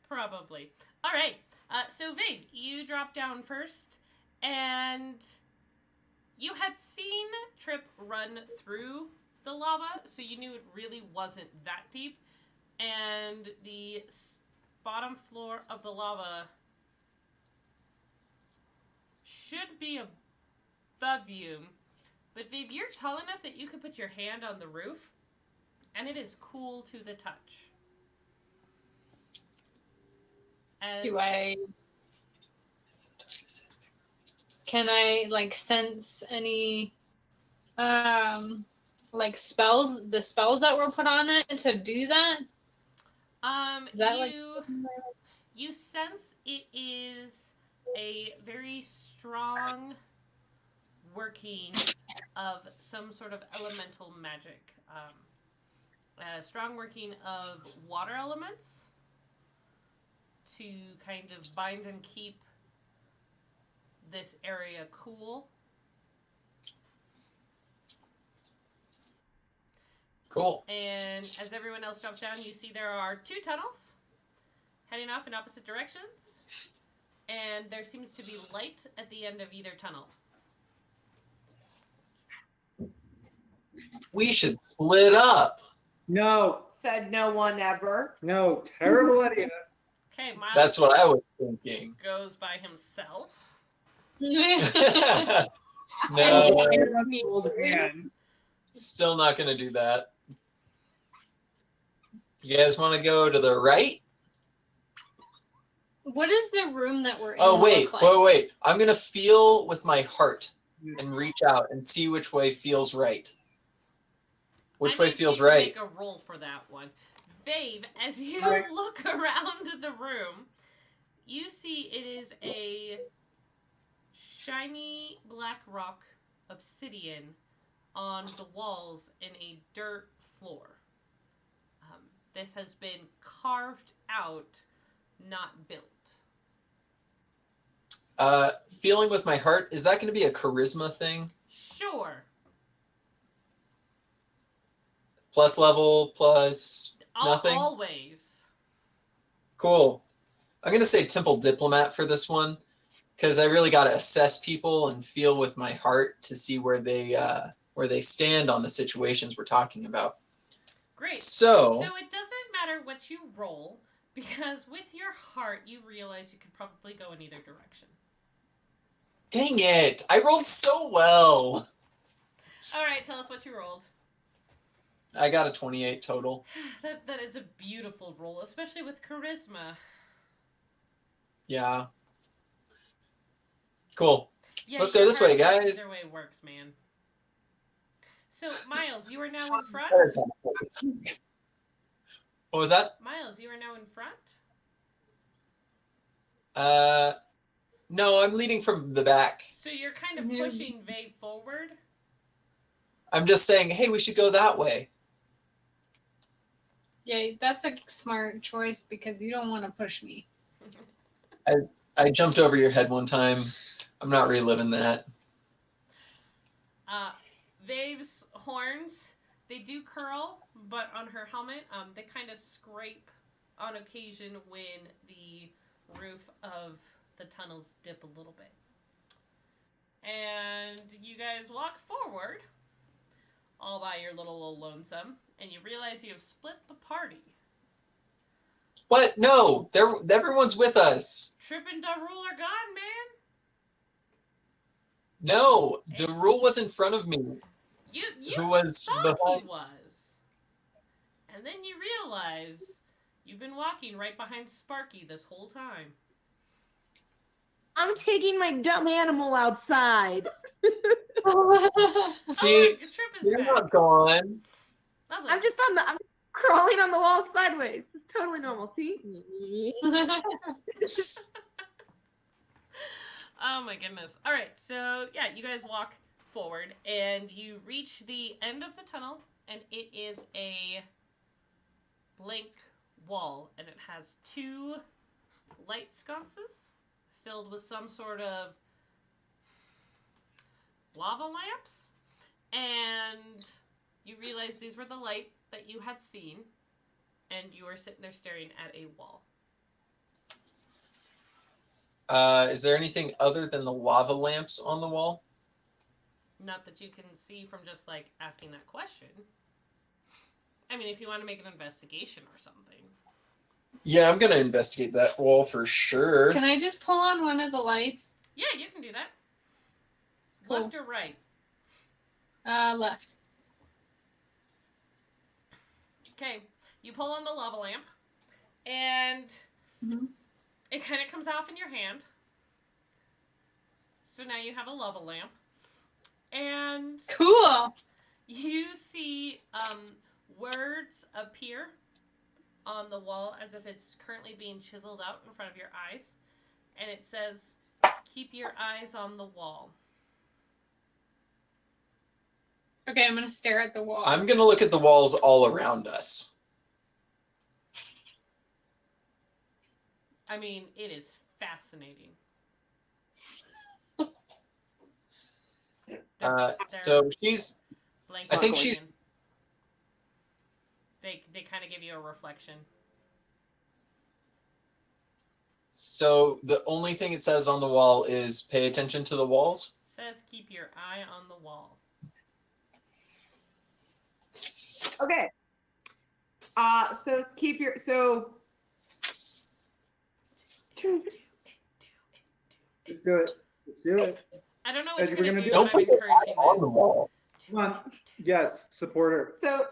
Probably. All right. So, Vave, you drop down first, and you had seen Trip run through the lava, so you knew it really wasn't that deep. And the bottom floor of the lava should be above you. But, Vave, you're tall enough that you could put your hand on the roof, and it is cool to the touch. Can I like sense any like spells, the spells that were put on it to do that? Is that you sense it is a very strong working of some sort of elemental magic. A strong working of water elements to kind of bind and keep this area cool. Cool. And as everyone else drops down, you see there are two tunnels heading off in opposite directions. And there seems to be light at the end of either tunnel. We should split up. No, Said no one ever. no, terrible idea. Okay, Miles That's what I was thinking. goes by himself. No, Hold hands. still not gonna do that. You guys want to go to the right? What is the room that we're in? Oh wait, look like? wait. I'm gonna feel with my heart and reach out and see which way feels right. Which I way need feels you to right? Make a roll for that one. Vave, as you Right. look around the room, you see it is a shiny black rock obsidian on the walls in a dirt floor. This has been carved out, not built. Feeling with my heart, is that going to be a charisma thing? Sure. Plus level, plus nothing? Always. Cool. I'm going to say Temple Diplomat for this one, because I really got to assess people and feel with my heart to see where they stand on the situations we're talking about. Great. So it doesn't matter what you roll, because with your heart, you realize you can probably go in either direction. dang it. I rolled so well. All right, tell us what you rolled. I got a 28 total. That is a beautiful roll, especially with charisma. Yeah. Cool. Yeah, Let's go your this way, heart guys. Either way works, man. So, Miles, you are now in front? What was that? Miles, you are now in front? No, I'm leading from the back. So you're kind of pushing Vave forward? I'm just saying, hey, we should go that way. Yeah, that's a smart choice because you don't want to push me. I jumped over your head one time. I'm not reliving that. Vave's horns, they do curl, but on her helmet, they kind of scrape on occasion when the roof of the tunnels dip a little bit. And you guys walk forward, all by your little lonesome, and you realize you have split the party. What? No, everyone's with us. Trip and Darul are gone, man. No, Darul was in front of me. You Who was thought behind? he was. And then you realize you've been walking right behind Sparky this whole time. I'm taking my dumb animal outside. See, Trip is they're back. not gone. Lovely. I'm crawling on the wall sideways. It's totally normal. See? Oh my goodness. All right, so yeah, you guys walk forward and you reach the end of the tunnel, and it is a blank wall, and it has two light sconces filled with some sort of lava lamps, and you realize these were the light that you had seen, and you were sitting there staring at a wall. Is there anything other than the lava lamps on the wall? Not that you can see from just like asking that question. I mean, if you want to make an investigation or something. Yeah, I'm gonna investigate that wall for sure. Can I just pull on one of the lights? Yeah, you can do that. Cool. Left or right? Left. Okay, you pull on the lava lamp, and it kind of comes off in your hand. So now you have a lava lamp, and Cool. you see words appear on the wall as if it's currently being chiseled out in front of your eyes, and it says, "Keep your eyes on the wall." Okay, I'm gonna stare at the wall. I'm gonna look at the walls all around us. I mean, it is fascinating. So she's. Blank I think Oblivion. she's. They kind of give you a reflection. So the only thing it says on the wall is pay attention to the walls. It says keep your eye on the wall. Okay. So keep your Let's do it. Let's do it. I don't know what As you're we're gonna gonna do, do- but Don't I'm put your eye encouraging on the this. wall. Come on. Yes, support her. So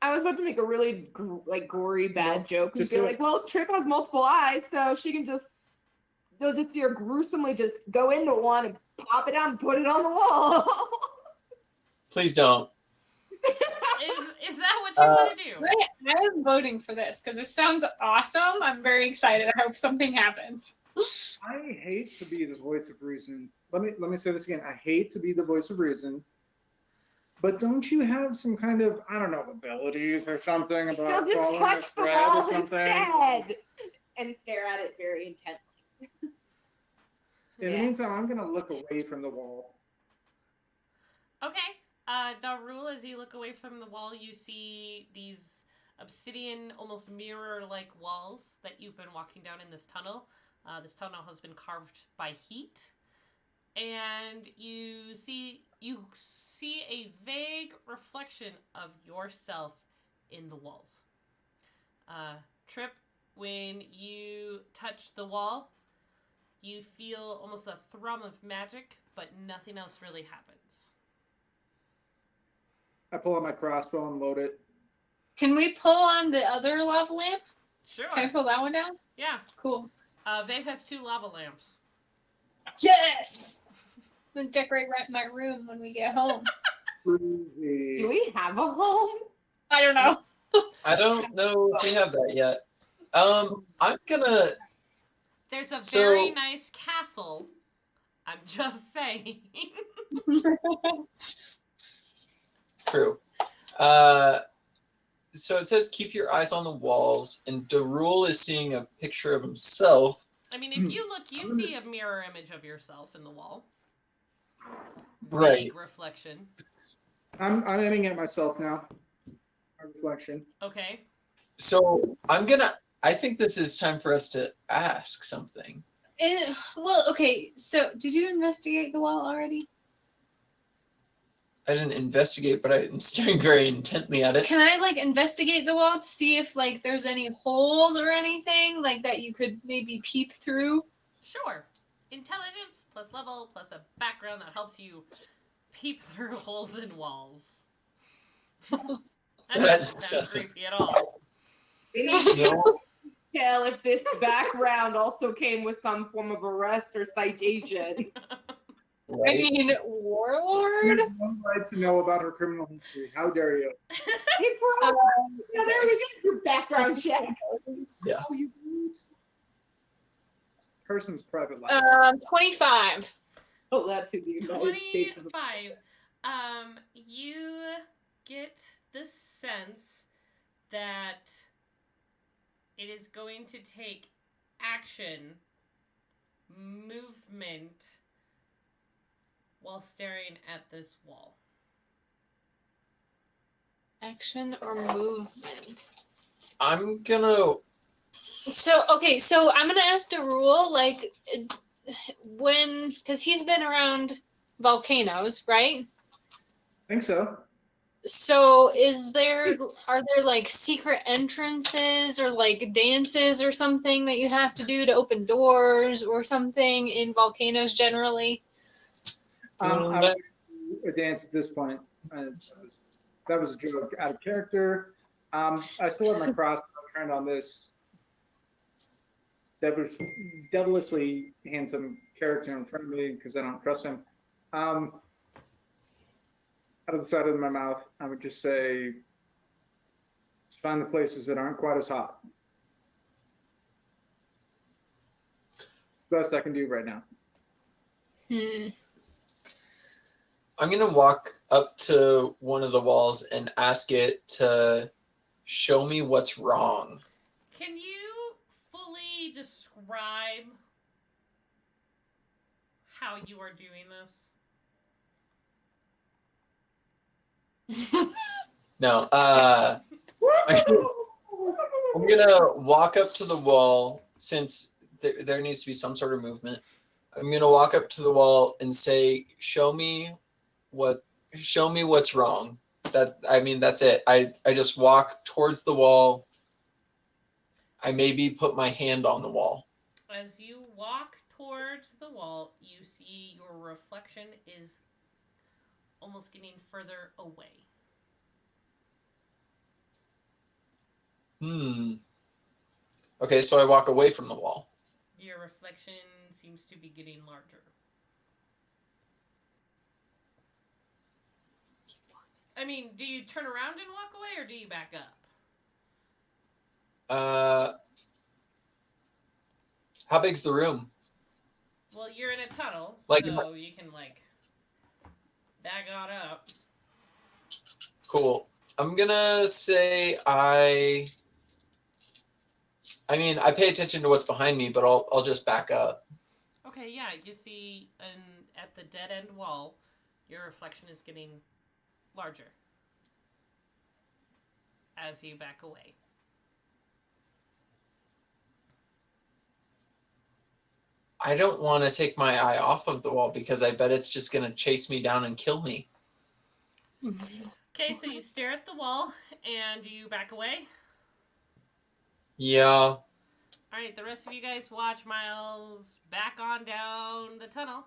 I was about to make a really gory bad joke and just be do like, it. well, Trip has multiple eyes, so she can you'll just see her gruesomely just go into one and pop it out and put it on the wall. Please don't. Is that what you want to do? I am voting for this because it sounds awesome. I'm very excited. I hope something happens. I hate to be the voice of reason. Let me say this again. I hate to be the voice of reason. But don't you have some kind of, I don't know, abilities or something She'll about just following touch a the thread or wall something? instead and stare at it very intently. In the Yeah. meantime, I'm gonna look away from the wall. Okay. Darul, as you look away from the wall, you see these obsidian, almost mirror-like walls that you've been walking down in this tunnel. This tunnel has been carved by heat, and you see a vague reflection of yourself in the walls. Trip, when you touch the wall, you feel almost a thrum of magic, but nothing else really happens. I pull out my crossbow and load it. Can we pull on the other lava lamp? Sure. Can I pull that one down? Yeah. Cool. Vave has 2 lava lamps. Yes! I'm gonna decorate my room when we get home. Do we have a home? I don't know. I don't know if we have that yet. I'm gonna. There's a So- very nice castle. I'm just saying. True. So it says keep your eyes on the walls, and Darul is seeing a picture of himself. I mean, if you look, you see a mirror image of yourself in the wall. Right. Vague reflection. I'm aiming at myself now. A reflection. Okay. So I think this is time for us to ask something. Well, okay. So, did you investigate the wall already? I didn't investigate, but I'm staring very intently at it. Can I investigate the wall to see if there's any holes or anything that you could maybe peep through? Sure. Intelligence plus level plus a background that helps you peep through holes in walls. That That doesn't sound doesn't- creepy at all. We need to No, tell if this background also came with some form of arrest or citation. I right? mean, warlord. There's one right to know about her criminal history. How dare you? Hey, for yeah, there we go. Your background check. Yeah. Oh, you person's private life. 25. Oh, that to the United States of 25. You get the sense that it is going to take action, movement, while staring at this wall. Action or movement. I'm gonna. So I'm gonna ask Darul, because he's been around volcanoes, right? I think so. So are there secret entrances or dances or something that you have to do to open doors or something in volcanoes generally? I would do a dance at this point. That was a joke out of character. I still have my crossbow turned on this devilishly handsome character in front of me because I don't trust him. Out of the side of my mouth, I would just say, find the places that aren't quite as hot. Best I can do right now. I'm gonna walk up to one of the walls and ask it to show me what's wrong. Can you fully describe how you are doing this? No. I'm gonna walk up to the wall since there needs to be some sort of movement. I'm gonna walk up to the wall and say, show me what's wrong. That's it. I just walk towards the wall. I maybe put my hand on the wall. As you walk towards the wall, wall, you see your reflection is almost getting further away. Okay, so I walk away from the wall. Your reflection seems to be getting larger. I mean, do you turn around and walk away, or do you back up? How big's the room? Well, you're in a tunnel, Like- so you can, like, back on up. Cool. I'm gonna say I mean, I pay attention to what's behind me, but I'll just back up. Okay, yeah, you see at the dead end wall, your reflection is getting larger as you back away. I don't want to take my eye off of the wall because I bet it's just gonna chase me down and kill me. Okay, so you stare at the wall and you back away. Yeah. Alright, the rest of you guys watch Miles back on down the tunnel.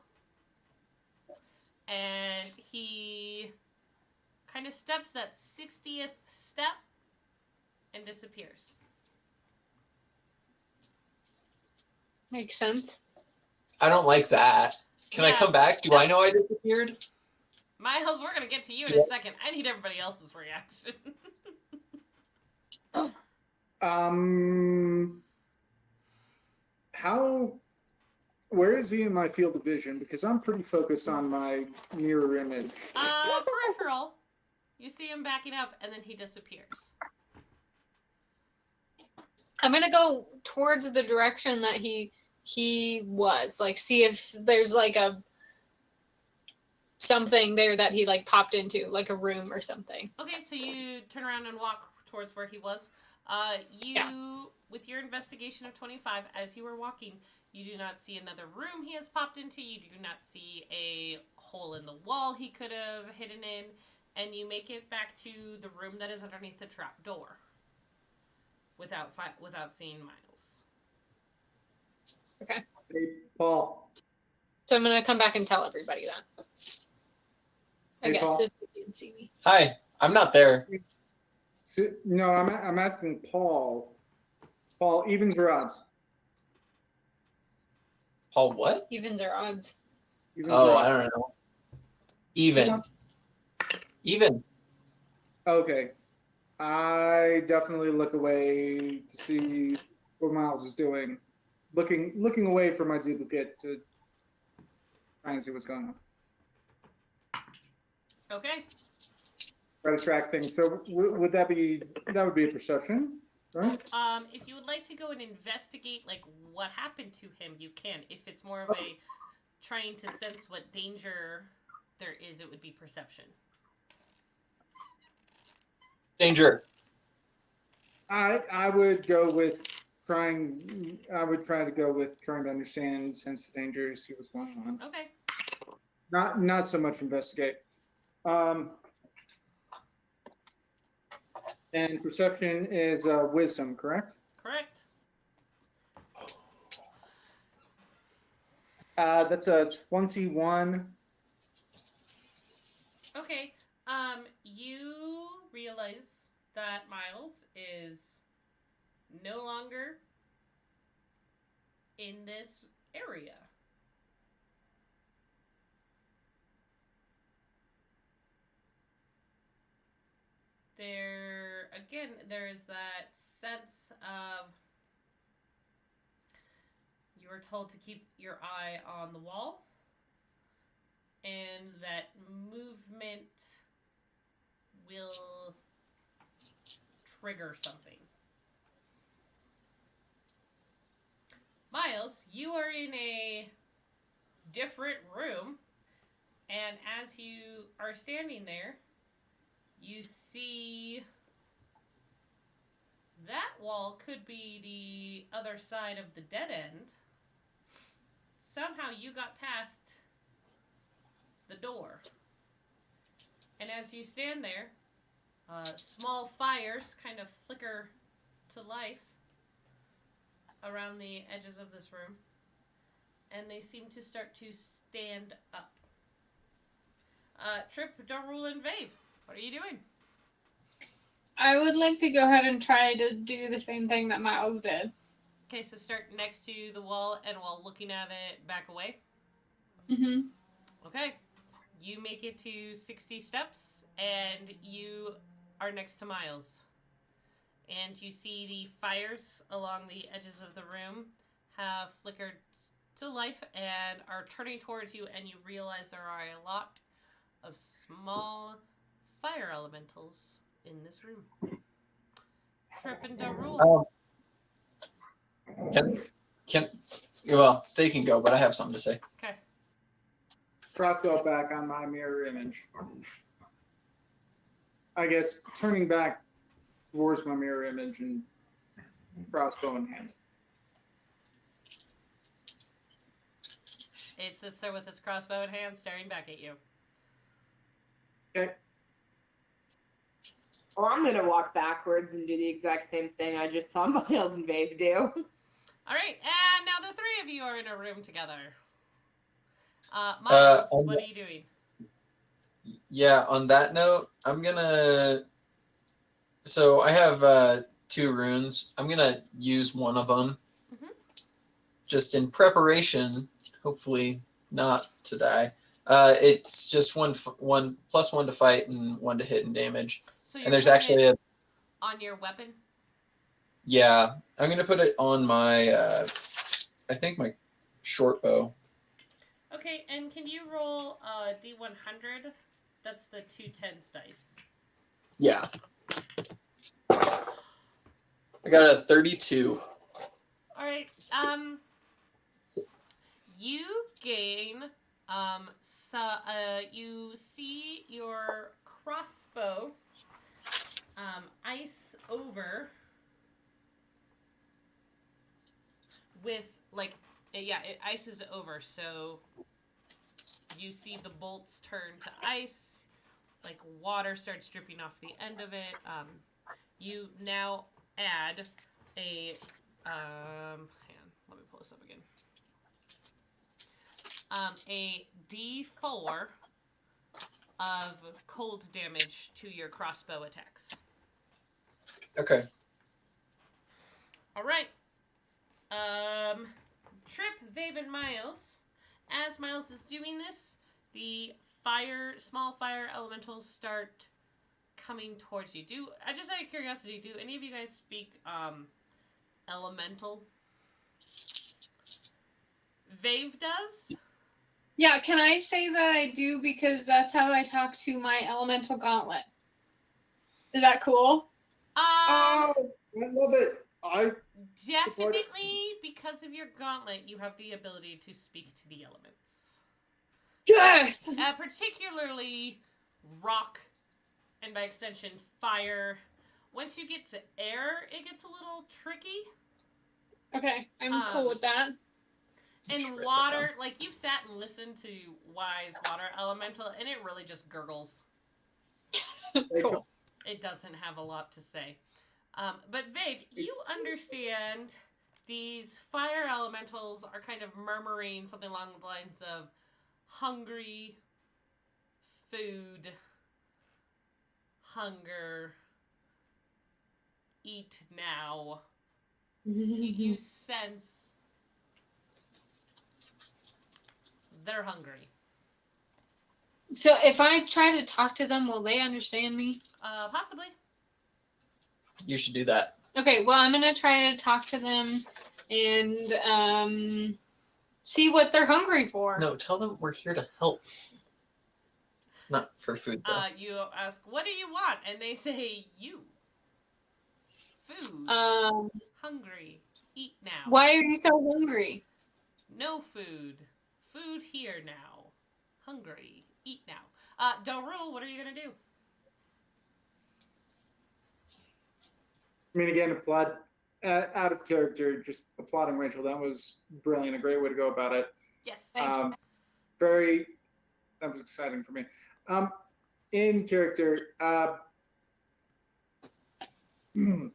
And he kind of steps that 60th step and disappears. Makes sense. I don't like that. Can I Yeah. come back? Do I know I disappeared? Miles, we're going to get to you in a second. I need everybody else's reaction. Where is he in my field of vision? Because I'm pretty focused on my mirror image. Peripheral. You see him backing up, and then he disappears. I'm gonna go towards the direction that he was. Like, see if there's like something there that he like popped into, like a room or something. Okay, so you turn around and walk towards where he was. With your investigation of 25, as you were walking, you do not see another room he has popped into. You do not see a hole in the wall he could have hidden in. And you make it back to the room that is underneath the trap door. Without seeing Miles. Okay. Hey, Paul. So I'm gonna come back and tell everybody that. I Hey, guess Paul. if you can see me. Hi, I'm not there. No, I'm asking Paul. Paul, evens or odds? Paul, what? Evens or odds. Evens Oh, or I odds? don't know. Even. Even. Okay. I definitely look away to see what Miles is doing. Looking away for my duplicate to try and see what's going on. Okay. Try to track things. So would that would be a perception, right? If you would like to go and investigate, like, what happened to him, you can. If it's more of a trying to sense what danger there is, it would be perception. Danger. I would go with trying. I would try to go with trying to understand, sense the danger, see what's going on. Okay. Not so much investigate. And perception is wisdom, correct? Correct. That's a 21. Okay. You realize that Miles is no longer in this area. There is that sense of you are told to keep your eye on the wall, and that movement will trigger something. Miles, you are in a different room, and as you are standing there, you see that wall could be the other side of the dead end. Somehow you got past the door. And as you stand there, small fires kind of flicker to life around the edges of this room. and they seem to start to stand up. Trip, Darul, and Vave, what are you doing? I would like to go ahead and try to do the same thing that Miles did. Okay, so start next to the wall, and while looking at it, back away. Mm-hmm. Okay. You make it to 60 steps, and you are next to Miles. And you see the fires along the edges of the room have flickered to life and are turning towards you, and you realize there are a lot of small fire elementals in this room. Trip and Darul. Well, they can go, but I have something to say. Okay. Crossbow back on my mirror image. I guess turning back towards my mirror image and crossbow in hand. It sits there with its crossbow in hand, staring back at you. Okay. Well, I'm gonna walk backwards and do the exact same thing I just saw Miles and Babe do. All right, and now the three of you are in a room together. Miles, what are you doing? Yeah, on that note, I'm gonna. So I have 2 runes. I'm gonna use one of them, just in preparation. Hopefully, not to die. It's just one plus 1 to fight and 1 to hit and damage. So you're And there's putting actually it on your weapon. Yeah, I'm gonna put it on my. I think my short bow. Okay, and can you roll D100? That's the 210s dice. Yeah. I got a 32. All right. You gain you see your crossbow ice over with it ices over, so you see the bolts turn to ice, like water starts dripping off the end of it. You now add a hang on, let me pull this up again. A D4 of cold damage to your crossbow attacks. Okay. All right. Trip, Vave, and Miles. As Miles is doing this, the small fire elementals start coming towards you. Just out of curiosity, do any of you guys speak elemental? Vave does? Yeah, can I say that I do because that's how I talk to my elemental gauntlet? Is that cool? Oh, I love it. Definitely, because of your gauntlet, you have the ability to speak to the elements. Yes! Particularly rock, and by extension, fire. Once you get to air, it gets a little tricky. Okay, I'm cool with that. And water, like you've sat and listened to Wise Water Elemental, and it really just gurgles. Cool. It doesn't have a lot to say. But Vave, you understand these fire elementals are kind of murmuring something along the lines of hungry, food, hunger, eat now. You sense they're hungry. So if I try to talk to them, will they understand me? Possibly. You should do that. Okay, well, I'm going to try to talk to them and see what they're hungry for. No, tell them we're here to help. Not for food, though. You ask, what do you want? And they say, you. Food. Hungry. Eat now. Why are you so hungry? No food. Food here now. Hungry. Eat now. Darul, what are you going to do? I mean, again, applaud out of character, just applauding Rachel. That was brilliant. A great way to go about it. Yes. Thanks. That was exciting for me. In character, I mean,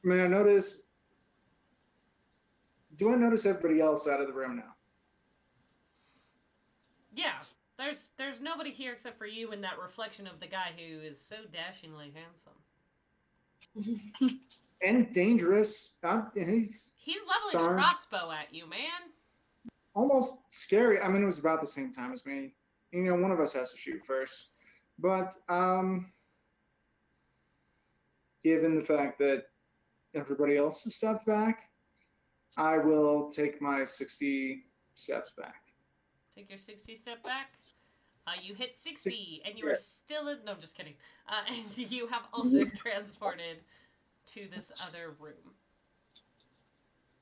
do I notice everybody else out of the room now? Yeah, there's nobody here except for you and that reflection of the guy who is so dashingly handsome. And dangerous. He's He's leveling his Darn. crossbow at you, man. almost scary. I mean, it was about the same time as me. You know, one of us has to shoot first. But given the fact that everybody else has stepped back, I will take my 60 steps back. Take your 60 step back. You hit 60, and you are still in. No, I'm just kidding. And you have also transported to this other room.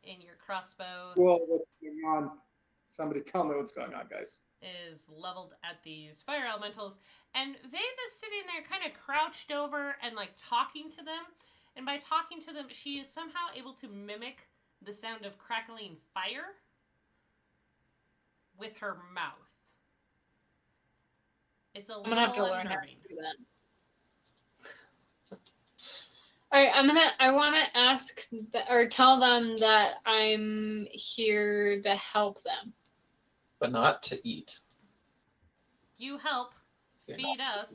In your crossbow Well, what's going on? Somebody tell me what's going on, guys. is leveled at these fire elementals, and Vave is sitting there kind of crouched over and like talking to them. And by talking to them, she is somehow able to mimic the sound of crackling fire with her mouth. It's a I'm gonna have to little learn how to unnerving. do that. All right, I want to ask or tell them that I'm here to help them. But not to eat. You help Yeah. feed us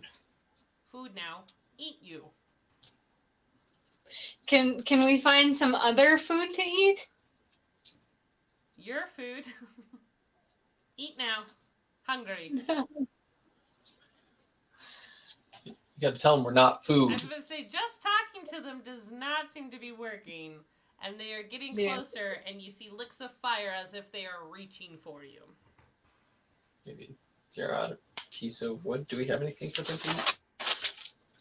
food now. Eat you. Can we find some other food to eat? Your food. Eat now. Hungry. You got to tell them we're not I food. was going to say, just talking to them does not seem to be working. And they are getting Yeah. closer, and you see licks of fire as if they are reaching for you. Maybe zero out of piece of wood. Do we have anything for them to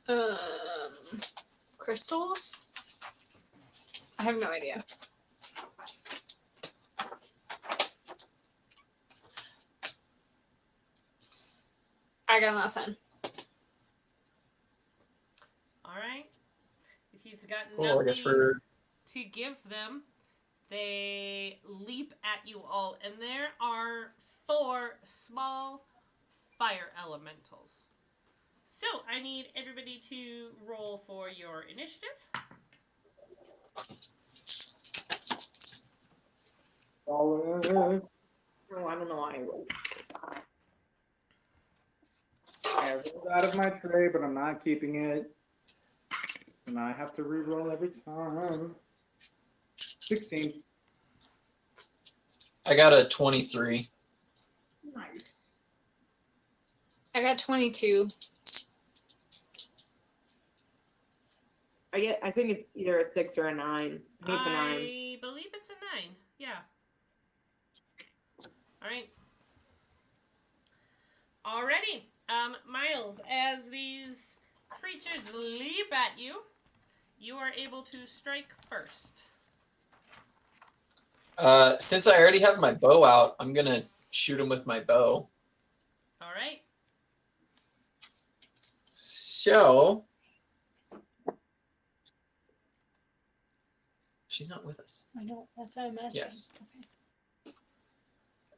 eat? Crystals? I have no idea. I got nothing. All right. If you've got Cool, I nothing guess we're... to give them, they leap at you all, and there are 4 small fire elementals. So I need everybody to roll for your initiative. Oh, Oh, I don't know why I rolled. I rolled out of my tray, but I'm not keeping it. And I have to re-roll every time. 16. I got a 23. Nice. I got 22. I think it's either a 6 or a 9. I think it's a 9. I believe it's a 9. Yeah. All right. Alrighty. Miles, as these creatures leap at you, you are able to strike first. Since I already have my bow out, I'm going to shoot him with my bow. All right. So... She's not with us. I know. That's what I imagine. Yes.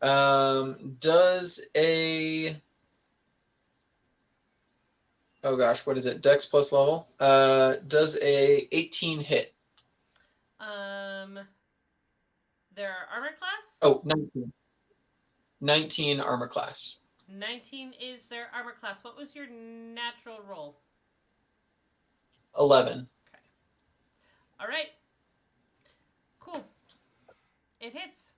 Okay. Does a... Oh gosh, what is it? Dex plus level. Does a 18 hit? Their armor class? Oh, 19. 19 armor class. 19 is their armor class. What was your natural roll? 11. All right. Cool. It hits.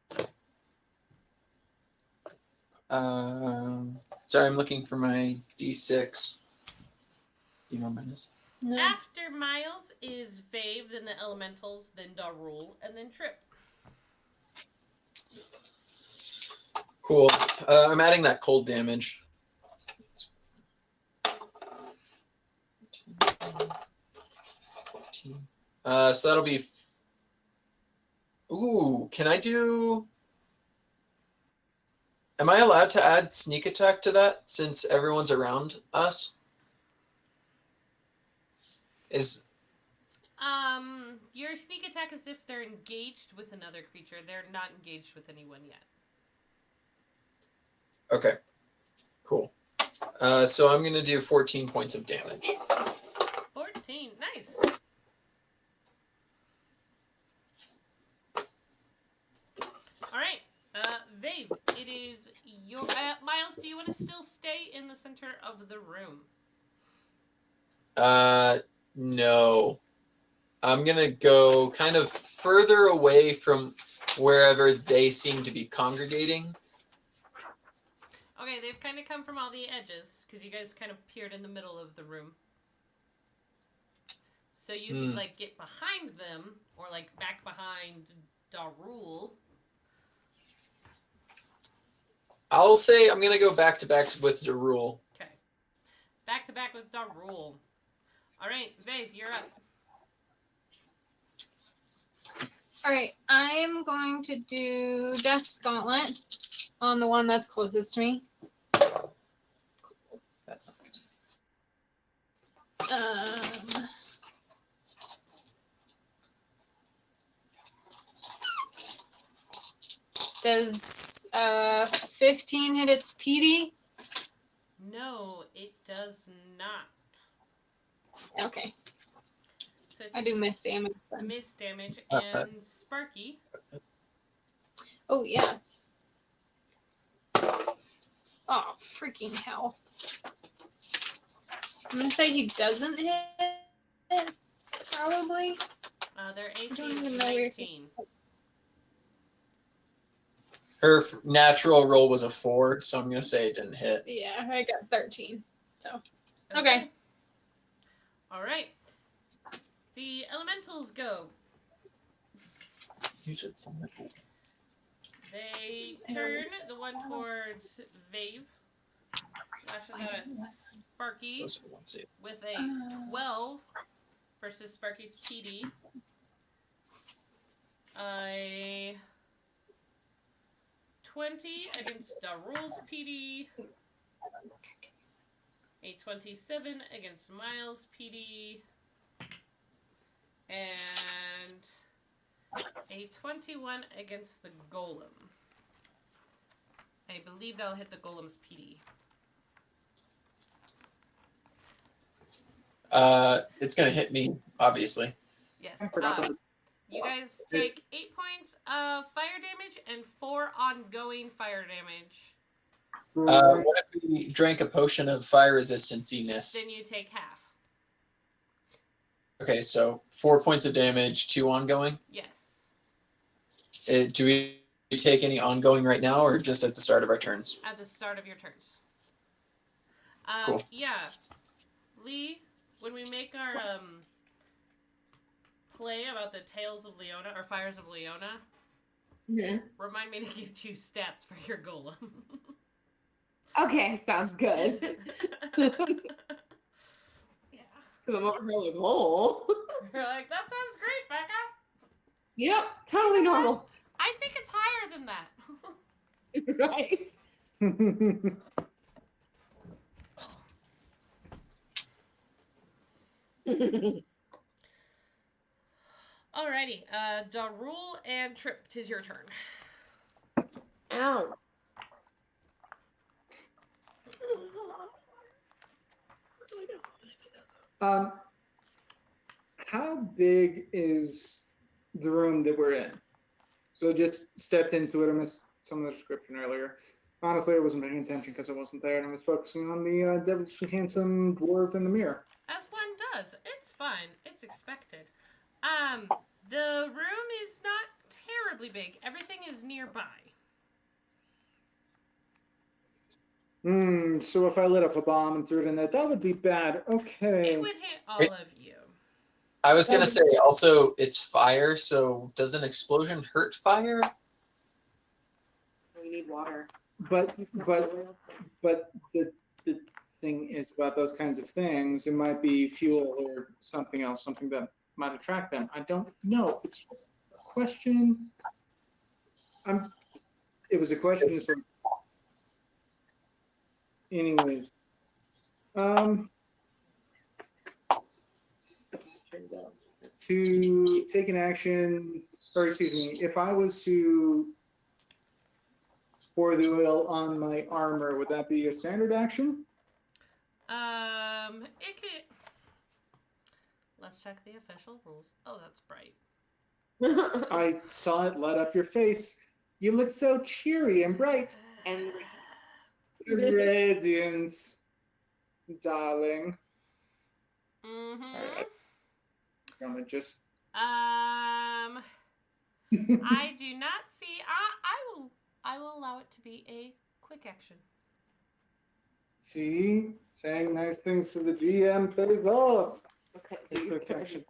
Sorry, I'm looking for my D6. Do you know what mine is? No. After Miles is Vave, then the Elementals, then Darul, and then Trip. Cool. I'm adding that cold damage. 14. So that'll be... Ooh, can I do... Am I allowed to add sneak attack to that since everyone's around us? Your sneak attack is if they're engaged with another creature. They're not engaged with anyone yet. Okay. Cool. So I'm going to do 14 points of damage. 14. Nice. All right. Vave, it is your Miles. Do you want to still stay in the center of the room? No. I'm gonna go kind of further away from wherever they seem to be congregating. Okay, they've kind of come from all the edges because you guys kind of appeared in the middle of the room. So you can like get behind them or like back behind Darul. I'll say I'm gonna go back to back with Darul. Okay. Back to back with Darul. Alright, Vase, you're up. Alright, I'm going to do Death's Gauntlet on the one that's closest to me. That's not good. Does 15 hit its PD? No, it does not. Okay, So it's I do miss damage then. miss damage and Sparky. Oh, yeah. Oh, freaking hell. I'm gonna say he doesn't hit, probably. Their AC don't is even know where 19. Her natural roll was a 4, so I'm gonna say it didn't hit. Yeah, I got 13. So, okay. All right. The elementals go. You should say that. They turn the one towards Vave. Lashes out at Sparky Those are the ones that- with a 12 versus Sparky's PD. A 20 against Darul's PD. A 27 against Miles' PD. And a 21 against the Golem. I believe that'll hit the Golem's PD. It's gonna hit me, obviously. Yes. I forgot to- You guys take 8 points of fire damage and 4 ongoing fire damage. What if we drank a potion of fire resistanciness? Then you take half. Okay, so 4 points of damage, 2 ongoing. Yes. Do we take any ongoing right now, or just at the start of our turns? At the start of your turns. Cool. Yeah. Lee, when we make our play about the Tales of Leona or Fires of Leona, remind me to give you stats for your golem. Okay, sounds good. Yeah. Because I'm over here like, oh. You're like, that sounds great, Becca. Yep, totally normal. I think it's higher than that. Right? Alrighty, Darul and Trip, 'tis your turn. Ow. How big is the room that we're in? So just stepped into it. I missed some of the description earlier. Honestly, I wasn't paying attention because I wasn't there, and I was focusing on the devilishly handsome dwarf in the mirror. As one does. It's fine. It's expected. The room is not terribly big. Everything is nearby. So if I lit up a bomb and threw it in there, that would be bad. Okay. It would hit all of you. I was gonna say also it's fire, so does an explosion hurt fire? We need water. But the thing is about those kinds of things, it might be fuel or something else, something that might attract them. I don't know. It's just a question. It was a question. So anyways, to take an action, or excuse me, if I was to pour the oil on my armor, would that be a standard action? It could. Let's check the official rules. Oh, that's bright. I saw it light up your face. You look so cheery and bright. And Radiance, darling. Mm-hmm. I'm gonna just. I do not see. I will allow it to be a quick action. See, saying nice things to the GM pays off. okay, A dude. quick action.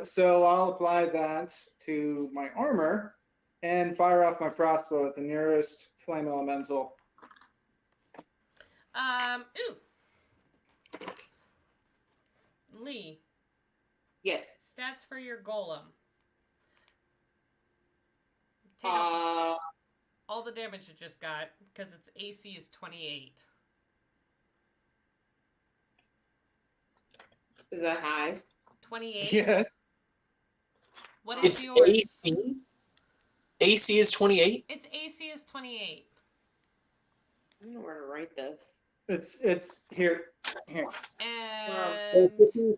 So I'll apply that to my armor and fire off my crossbow at the nearest flame elemental. Ooh. Lee, Yes. stats for your golem. Take off all the damage it just got because its AC is 28. Is that high? 28? Yes. What is It's yours? AC. AC is 28. Its AC is 28. I don't know where to write this. It's here. And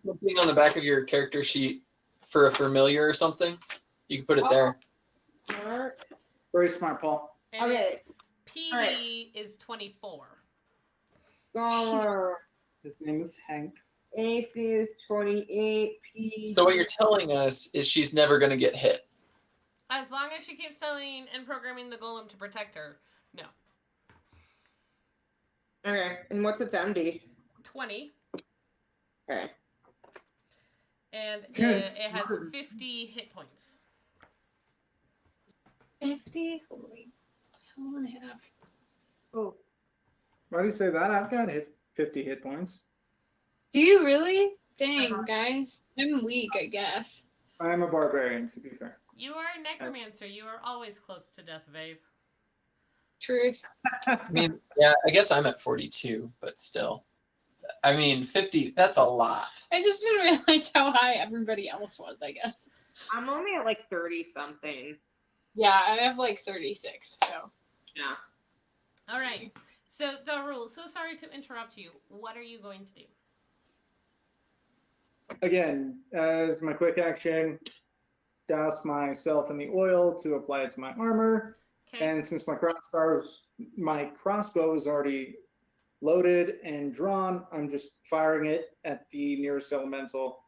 Something on the back of your character sheet for a familiar or something. You can put it there. Smart. Very smart, Paul. and Okay. its PD is 24. Gomer. His name is Hank. AC is 28. P. So what you're telling us is she's never going to get hit. As long as she keeps telling and programming the golem to protect her, no. Okay. And what's its MD? 20. Okay. And Good. it has 50 hit points. 50? Holy hell and a half. Oh. Why do you say that? I've got 50 hit points. Do you really? Dang, guys. I'm weak, I guess. I'm a barbarian, to be fair. You are a necromancer. You are always close to death, Vave. Truth. I mean, yeah, I guess I'm at 42, but still. I mean, 50, that's a lot. I just didn't realize how high everybody else was, I guess. I'm only at like 30 something. Yeah, I have like 36, so. Yeah. All right. So, Darul, so sorry to interrupt you. What are you going to do? Again, as my quick action, douse myself in the oil to apply it to my armor. Okay. And since my crossbow is already loaded and drawn, I'm just firing it at the nearest elemental.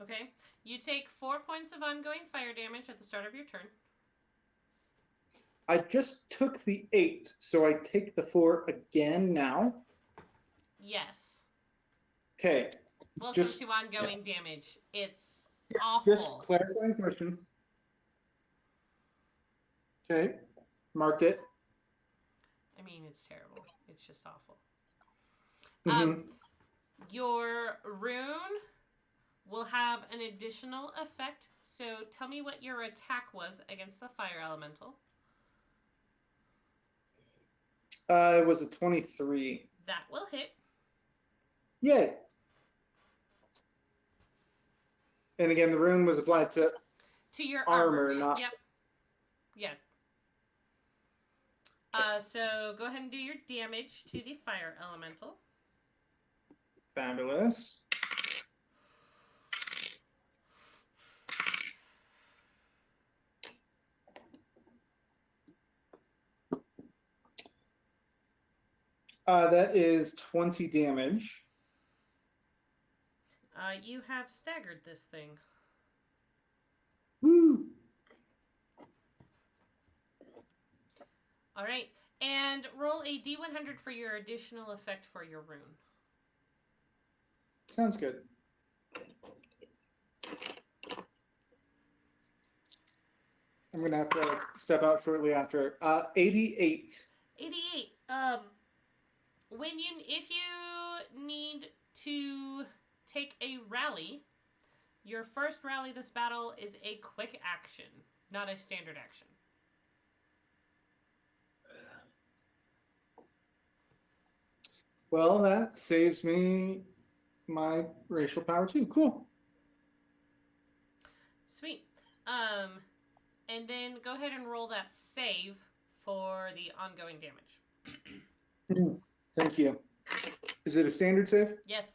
Okay. You take 4 points of ongoing fire damage at the start of your turn. I just took the 8, so I take the 4 again now. Yes. Okay. Welcome Just- to ongoing damage. It's awful. Just clarifying question. Okay. Marked it. I mean, it's terrible. It's just awful. Mhm. Your rune will have an additional effect. So tell me what your attack was against the fire elemental. It was a 23. That will hit. Yay. And again, the rune was applied to Your armor, armor. not. Yep. Yeah. So go ahead and do your damage to the fire elemental. Fabulous. That is 20 damage. You have staggered this thing. Woo! All right. And roll a d100 for your additional effect for your rune. Sounds good. I'm gonna have to step out shortly after. 88. 88. If you need to take a rally, your first rally this battle is a quick action, not a standard action. Well, that saves me my racial power too. Cool. Sweet. And then go ahead and roll that save for the ongoing damage. Thank you. Is it a standard save? Yes.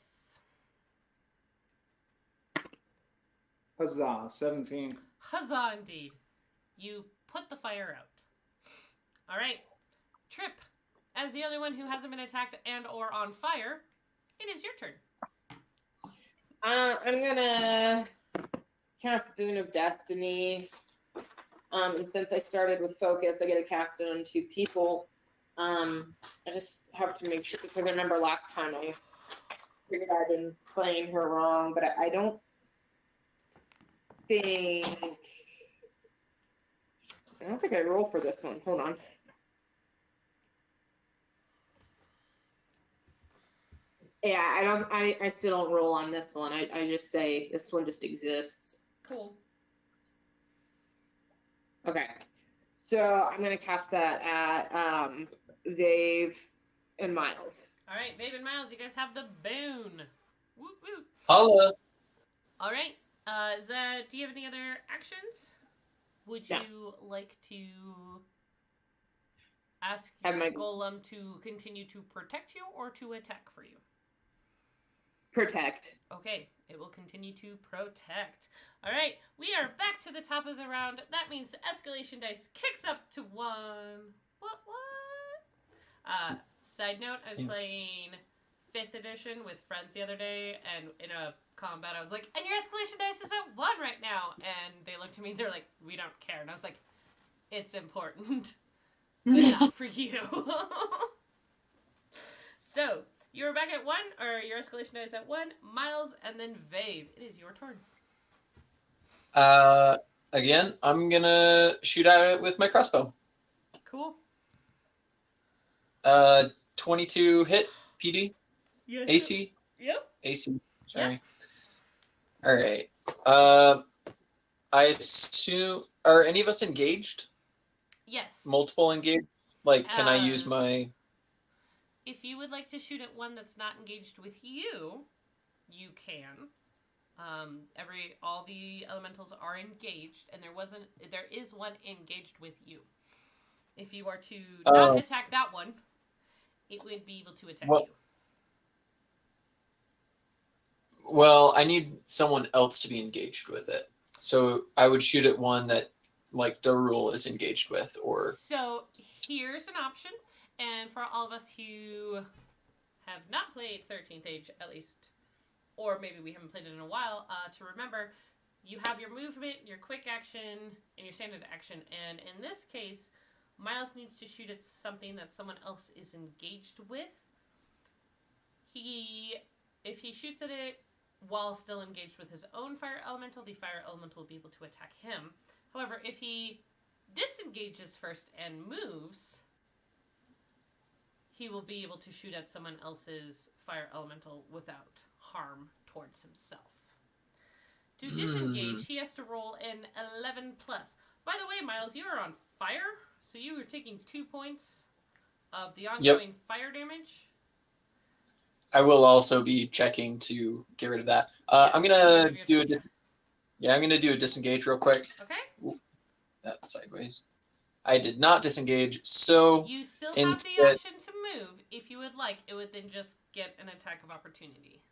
Huzzah, 17. Huzzah indeed. You put the fire out. All right. as the only one who hasn't been attacked and or on fire, it is your turn. I'm gonna cast Boon of Destiny. And since I started with focus, I get to cast it on 2 people. I just have to make sure, because I remember last time I figured I'd been playing her wrong, but I don't think I roll for this one. Hold on. Yeah, I still don't roll on this one. I just say this one just exists. Cool. Okay. So I'm gonna cast that at Dave and Miles. All right, Babe and Miles, you guys have the boon. Whoop whoop. Holla. All right. Do you have any other actions? Would No. you like to ask Have your my- golem to continue to protect you or to attack for you? Protect. Okay, it will continue to protect. All right, we are back to the top of the round. That means the escalation dice kicks up to 1. What? Side note, I was playing 5th edition with friends the other day, and in a combat, I was like, and your escalation dice is at 1 right now. And they looked at me, they're like, we don't care. And I was like, it's important. But not for you. So, you're back at 1, or your escalation dice at 1. Miles, and then Vave. It is your turn. Again, I'm gonna shoot at it with my crossbow. Cool. 22 hit PD. Yes. AC. Yep. AC. Sorry. Yep. All right. I assume, are any of us engaged? Yes. Multiple engaged? Like, can I use Uh, my? If you would like to shoot at one that's not engaged with you, you can. All the elementals are engaged, and there is one engaged with you. If you are to not attack that one, it would be able to attack you. Well, I need someone else to be engaged with it. So I would shoot at one that, like, Darul is engaged with, or... So here's an option, and for all of us who have not played 13th Age, at least, or maybe we haven't played it in a while, to remember, you have your movement, your quick action, and your standard action, and in this case, Miles needs to shoot at something that someone else is engaged with. If he shoots at it while still engaged with his own fire elemental, the fire elemental will be able to attack him. However, if he disengages first and moves, he will be able to shoot at someone else's fire elemental without harm towards himself. To disengage, he has to roll an 11 plus. By the way, Miles, you are on fire, so you are taking 2 points of the ongoing fire damage. I will also be checking to get rid of that. I'm gonna do I'm gonna do a disengage real quick. Okay. Ooh, that's sideways. I did not disengage, so you still have instead, the option to move if you would like. It would then just get an attack of opportunity.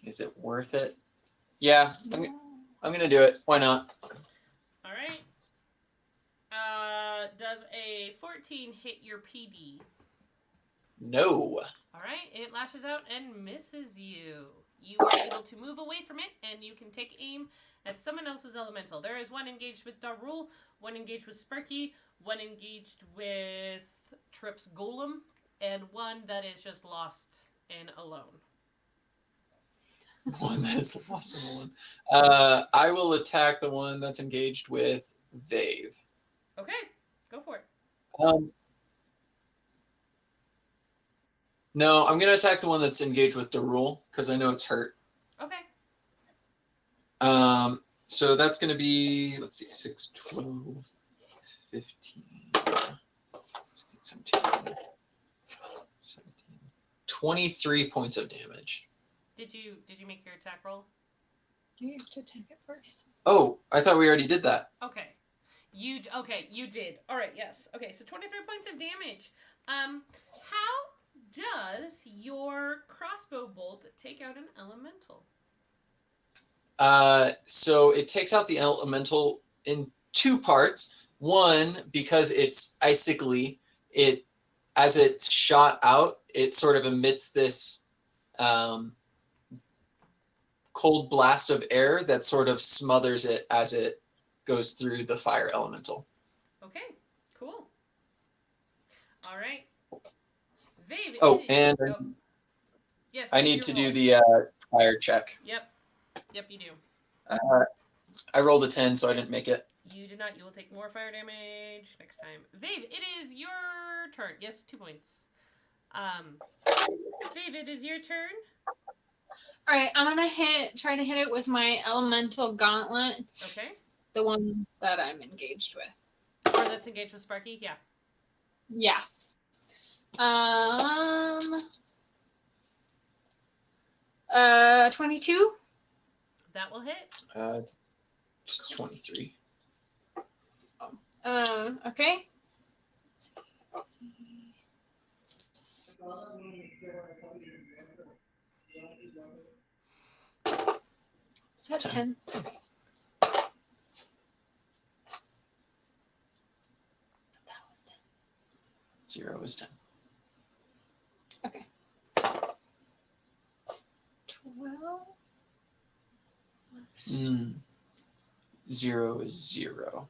Is it worth it? Yeah, I'm gonna do it. Why not? All right. Does a 14 hit your PD? No. All right. It lashes out and misses you. You are able to move away from it, and you can take aim at someone else's elemental. There is one engaged with Darul, one engaged with Sparky, one engaged with Trip's Golem, and one that is just lost and alone. One that is lost and alone. I will attack the one that's engaged with Vave. Okay, go for it. No, I'm gonna attack the one that's engaged with Darul because I know it's hurt. Okay. So that's gonna be, let's see, 6, 12, 15, 16, 17, 17, 23 points of damage. Did you make your attack roll? You have to attack it first. Oh, I thought we already did that. Okay. You did. All right, yes. Okay, so 23 points of damage. How does your crossbow bolt take out an elemental? So it takes out the elemental in two parts. One, because it's icically, as it's shot out, it sort of emits this cold blast of air that sort of smothers it as it goes through the fire elemental. Okay, cool. All right. Vave. Oh, and yes, I do need your to roll. do the fire check. Yep, you do. I rolled a 10, so I didn't make it. You did not. You will take more fire damage next time. Vave, it is your turn. Yes, 2 points. Vave, it is your turn. All right, I'm gonna try to hit it with my elemental gauntlet, Okay. the one that I'm engaged with. Or that's engaged with Sparky. Yeah. Yeah. 22. That will hit. It's 23. Okay. Is that 10? 0 is 10. Okay. 12. 0 is 0.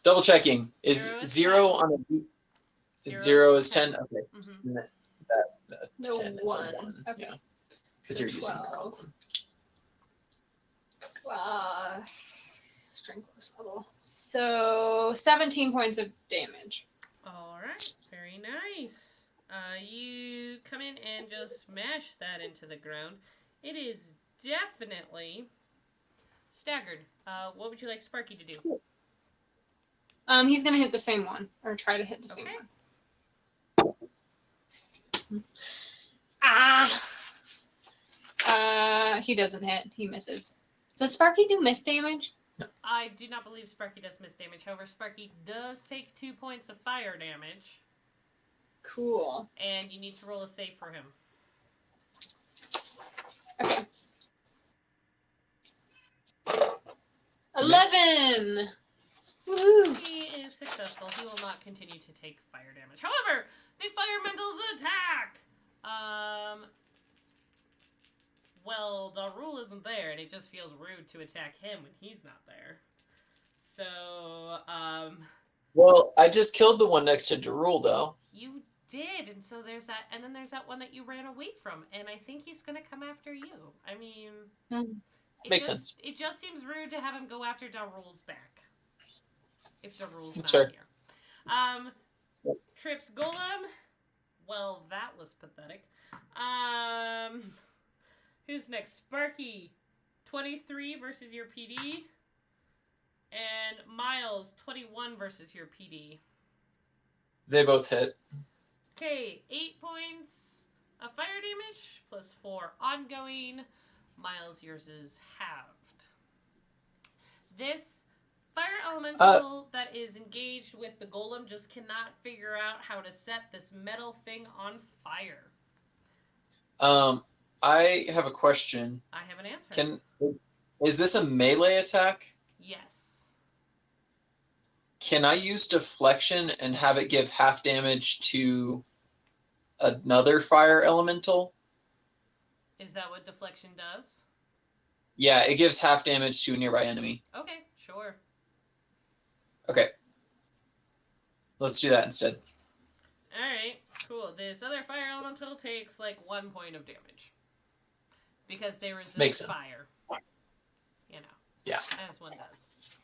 Double checking. Is 0 on a is 0 is 10? Okay. Mm-hmm. That No, 10 is a 1. 1. Okay. Yeah. Because So you're using 12. Plus strength plus level. So 17 points of damage. All right. Very nice. You come in and just smash that into the ground. It is definitely staggered. What would you like Sparky to do? He's gonna hit the same one, or try to hit the same one. He doesn't hit. He misses. Does Sparky do miss damage? I do not believe Sparky does miss damage. However, Sparky does take 2 points of fire damage. Cool. And you need to roll a save for him. Okay. 11! Woo! He is successful. He will not continue to take fire damage. However, the firemental's attack! Well, Darul isn't there, and it just feels rude to attack him when he's not there. So, Well, I just killed the one next to Darul, though. you did, and so there's that, and then there's that one that you ran away from, and I think he's gonna come after you. I mean, Makes sense. It just seems rude to have him go after Darul's back. If Darul's not Sure. here. Trips Golem. Well, that was pathetic. Who's next? Sparky, 23 versus your PD. And Miles, 21 versus your PD. They both hit. Okay, 8 points of fire damage, plus 4 ongoing. Miles, yours is halved. This fire elemental that is engaged with the golem just cannot figure out how to set this metal thing on fire. I have a question. I have an answer. Is this a melee attack? Yes. Can I use deflection and have it give half damage to another fire elemental? Is that what deflection does? Yeah, it gives half damage to a nearby enemy. Okay, sure. Okay. Let's do that instead. Alright, cool. This other fire elemental takes like 1 point of damage. Because they resist Makes sense. fire. You know. Yeah. As one does.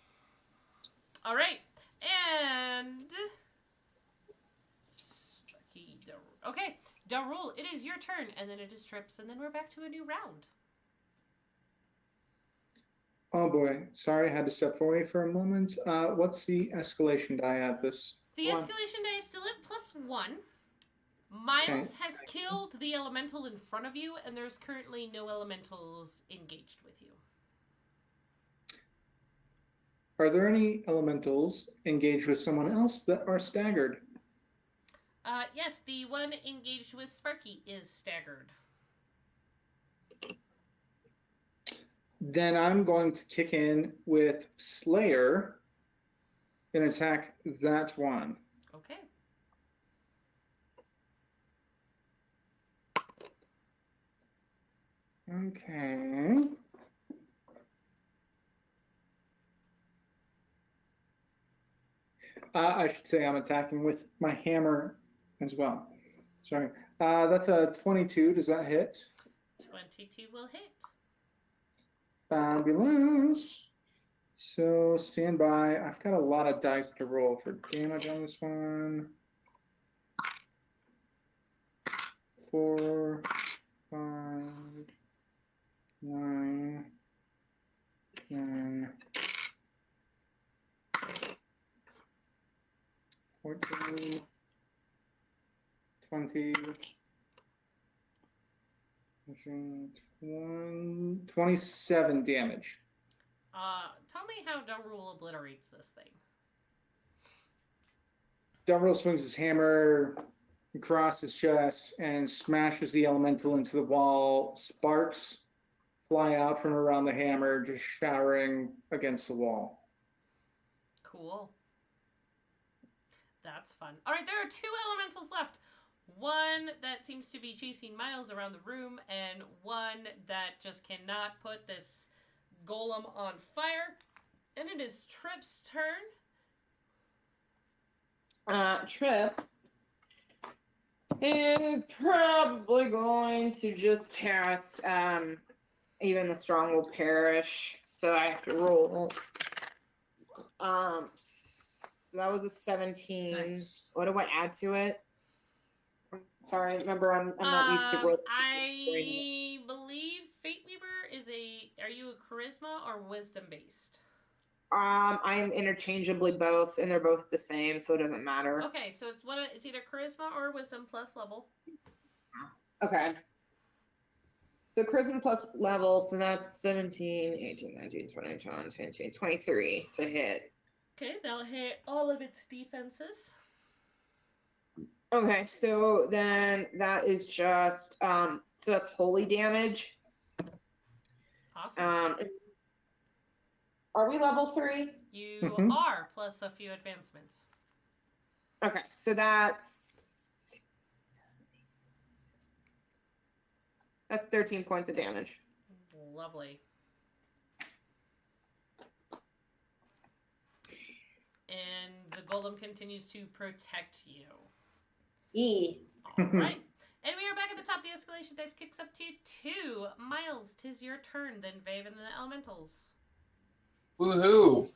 Alright. And okay, Darul, it is your turn, and then it is Trips, and then we're back to a new round. Oh boy, sorry, I had to step away for a moment. What's the escalation die at this? The one? escalation die is still at +1. Miles has killed the elemental in front of you, and there's currently no elementals engaged with you. Are there any elementals engaged with someone else that are staggered? Yes, the one engaged with Sparky is staggered. Then I'm going to kick in with Slayer and attack that one. Okay. Okay. I should say I'm attacking with my hammer as well. Sorry. That's a 22. Does that hit? 22 will hit. Fabulous. So stand by. I've got a lot of dice to roll for damage on this one. 4, 5, 9, 10, 14, 20, 27 damage. Tell me how Darul obliterates this thing. Darul swings his hammer across his chest and smashes the elemental into the wall. Sparks fly out from around the hammer, just showering against the wall. Cool. That's fun. All right, there are 2 elementals left. One that seems to be chasing Miles around the room, and one that just cannot put this golem on fire. And it is Trip's turn. Trip is probably going to just cast even the strong will perish. So I have to roll. So that was a 17. Nice. What do I add to it? Sorry, remember I'm not used to roll. I believe Fate Weaver is are you a charisma or wisdom based? I am interchangeably both, and they're both the same, so it doesn't matter. Okay, so it's either charisma or wisdom plus level. Okay. So charisma plus level, so that's 17, 18, 19, 20, 21, 22, 23 to hit. Okay, that'll hit all of its defenses. Okay, so then that is just so that's holy damage. Awesome. Are we level 3? You Mhm. are, plus a few advancements. Okay, so that's 13 points of damage. Lovely. And the golem continues to protect you. All right. And we are back at the top. The escalation dice kicks up to 2. Miles, 'tis your turn. Then Vave and the elementals. Woohoo!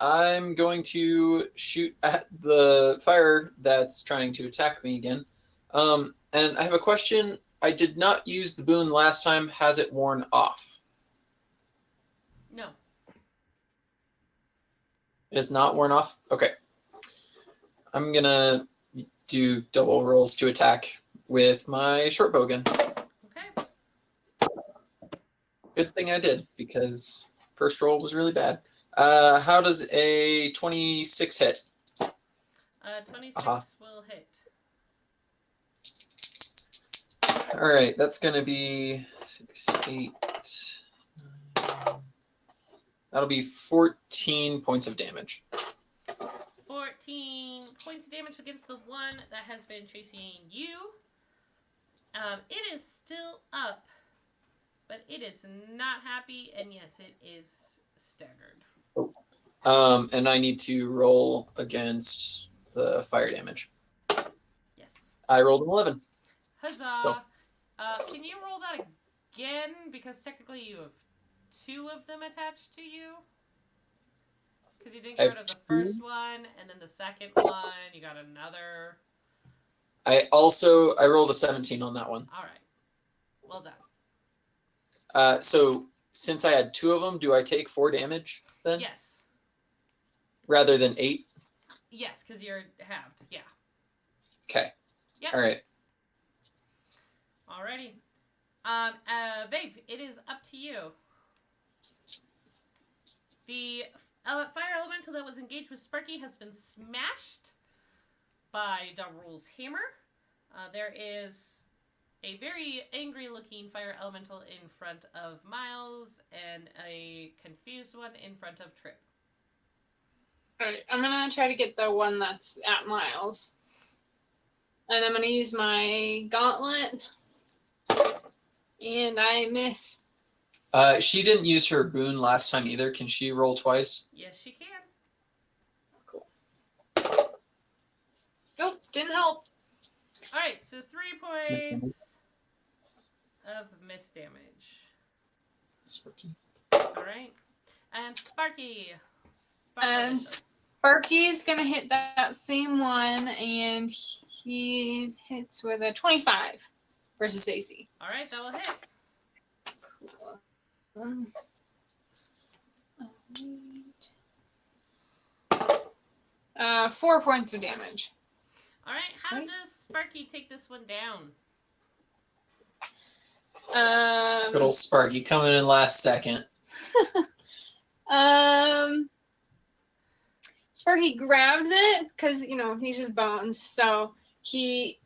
I'm going to shoot at the fire that's trying to attack me again. And I have a question. I did not use the boon last time. Has it worn off? No. It is not worn off? Okay. I'm going to do double rolls to attack with my short bow again. Okay. Good thing I did, because first roll was really bad. How does a 26 hit? 26 will hit. All right, that's going to be 6, 8, 9. That'll be 14 points of damage. 14 points of damage against the one that has been chasing you. It is still up, but it is not happy, and yes, it is staggered. And I need to roll against the fire damage. Yes. I rolled an 11. Huzzah! So- Can you roll that again? Because technically you have 2 of them attached to you. Because you didn't get rid of the first one, and then the second one, you got another. I rolled a 17 on that one. All right. Well done. So since I had 2 of them, do I take 4 damage then? Yes. Rather than 8? Yes, because you're halved. Yeah. Okay. Yep. All right. Alrighty. Vave, it is up to you. The fire elemental that was engaged with Sparky has been smashed by Darul's hammer. There is a very angry-looking fire elemental in front of Miles and a confused one in front of Trip. Alright, I'm gonna try to get the one that's at Miles. And I'm gonna use my gauntlet. And I miss. She didn't use her boon last time either. Can she roll twice? Yes, she can. Nope, didn't help. All right, so 3 points of miss damage. Spooky. All right, and Sparky. And Sparky's gonna hit that same one, and he hits with a 25 versus AC. All right, that will hit. Cool. 4 points of damage. All right, how does Sparky take this one down? Good old Sparky coming in last second. Sparky grabs it because he's just bones, so he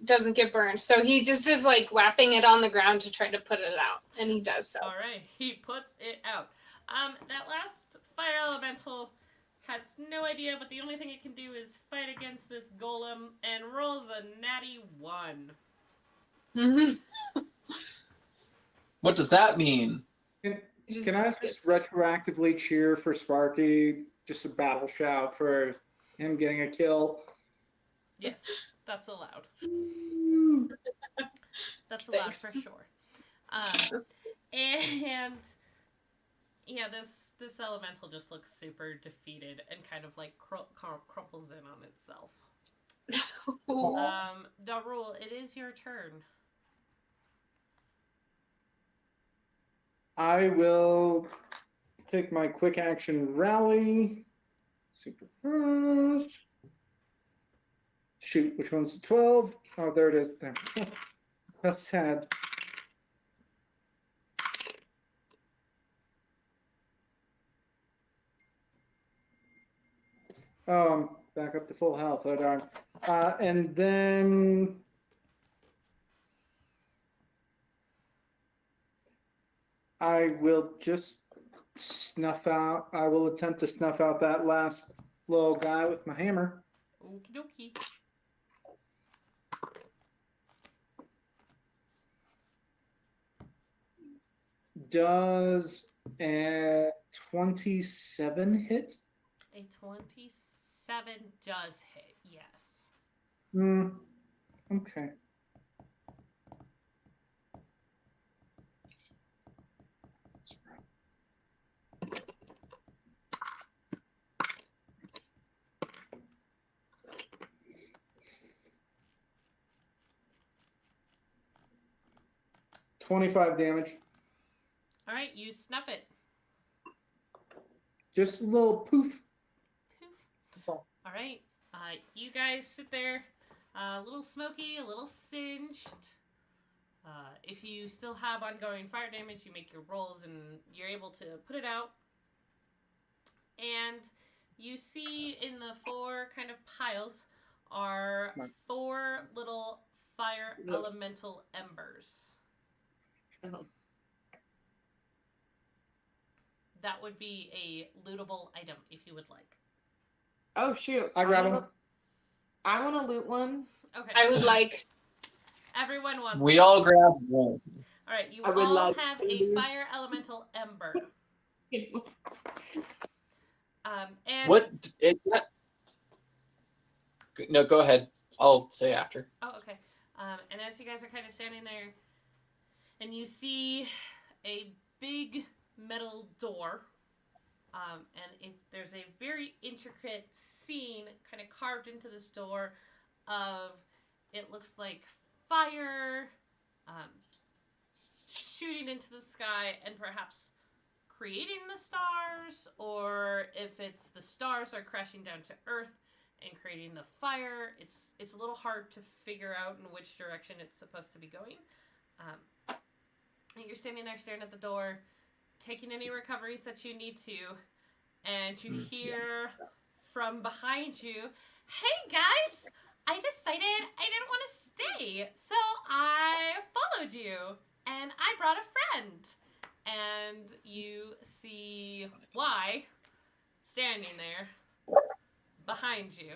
doesn't get burned. So he just is like whapping it on the ground to try to put it out, and he does so. All right, he puts it out. That last fire elemental has no idea, but the only thing it can do is fight against this golem and rolls a natty 1. What does that mean? Can I just retroactively cheer for Sparky? Just a battle shout for him getting a kill. Yes, that's allowed. That's allowed for sure. And yeah, this elemental just looks super defeated and kind of like crumples in on itself. Darul, it is your turn. I will take my quick action rally. Super fast. Shoot, which one's 12? Oh, there it is. There. That's sad. Back up to full health. Oh, darn. And then I will just I will attempt to snuff out that last little guy with my hammer. Okie dokie. Does a 27 hit? A 27 does hit, yes. Okay. That's right. $25 damage. All right, you snuff it. Just a little poof. Poof. That's all. All right, you guys sit there, a little smoky, a little singed. If you still have ongoing fire damage, you make your rolls and you're able to put it out. And you see in the 4 kind of piles are 4 little fire elemental embers. Oh. That would be a lootable item if you would like. Oh shoot! I grab him. I want to loot one. Okay. I would like. Everyone wants. We all grab one. All right, you I would all like have to. a fire elemental ember. And What is that? No, go ahead. I'll say after. Oh, okay. And as you guys are kind of standing there, and you see a big metal door, and there's a very intricate scene kind of carved into this door of, it looks like fire shooting into the sky and perhaps creating the stars, or if it's the stars are crashing down to earth and creating the fire. It's a little hard to figure out in which direction it's supposed to be going. And you're standing there staring at the door, taking any recoveries that you need to, and you hear from behind you, "Hey guys, I decided I didn't want to stay, so I followed you, and I brought a friend. And you see Y standing there behind you,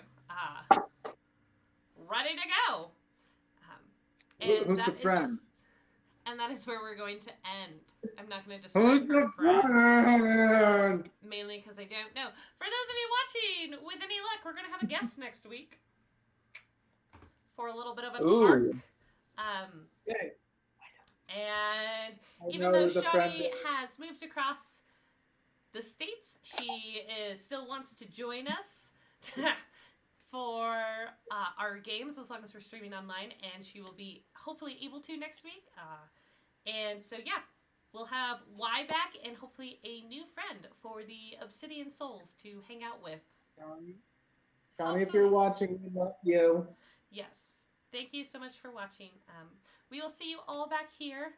ready to go. Who's the friend? And that is where we're going to end. I'm not going to Who's describe her the friend. friend? Mainly because I don't know. For those of you watching, with any luck, we're going to have a guest next week for a little bit of an arc. Ooh. Okay. And I even know though the friend Shani is. has moved across the states, she still wants to join us for our games as long as we're streaming online, and she will be hopefully able to next week. And so, yeah, we'll have Y back and hopefully a new friend for the Obsidian Souls to hang out with. Johnny, if you're watching, we love you. Yes. Thank you so much for watching. We will see you all back here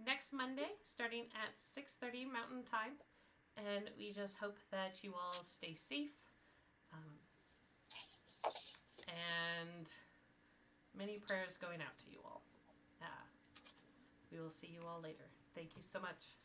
next Monday, starting at 6:30 Mountain Time. And we just hope that you all stay safe. And many prayers going out to you all. We will see you all later. Thank you so much.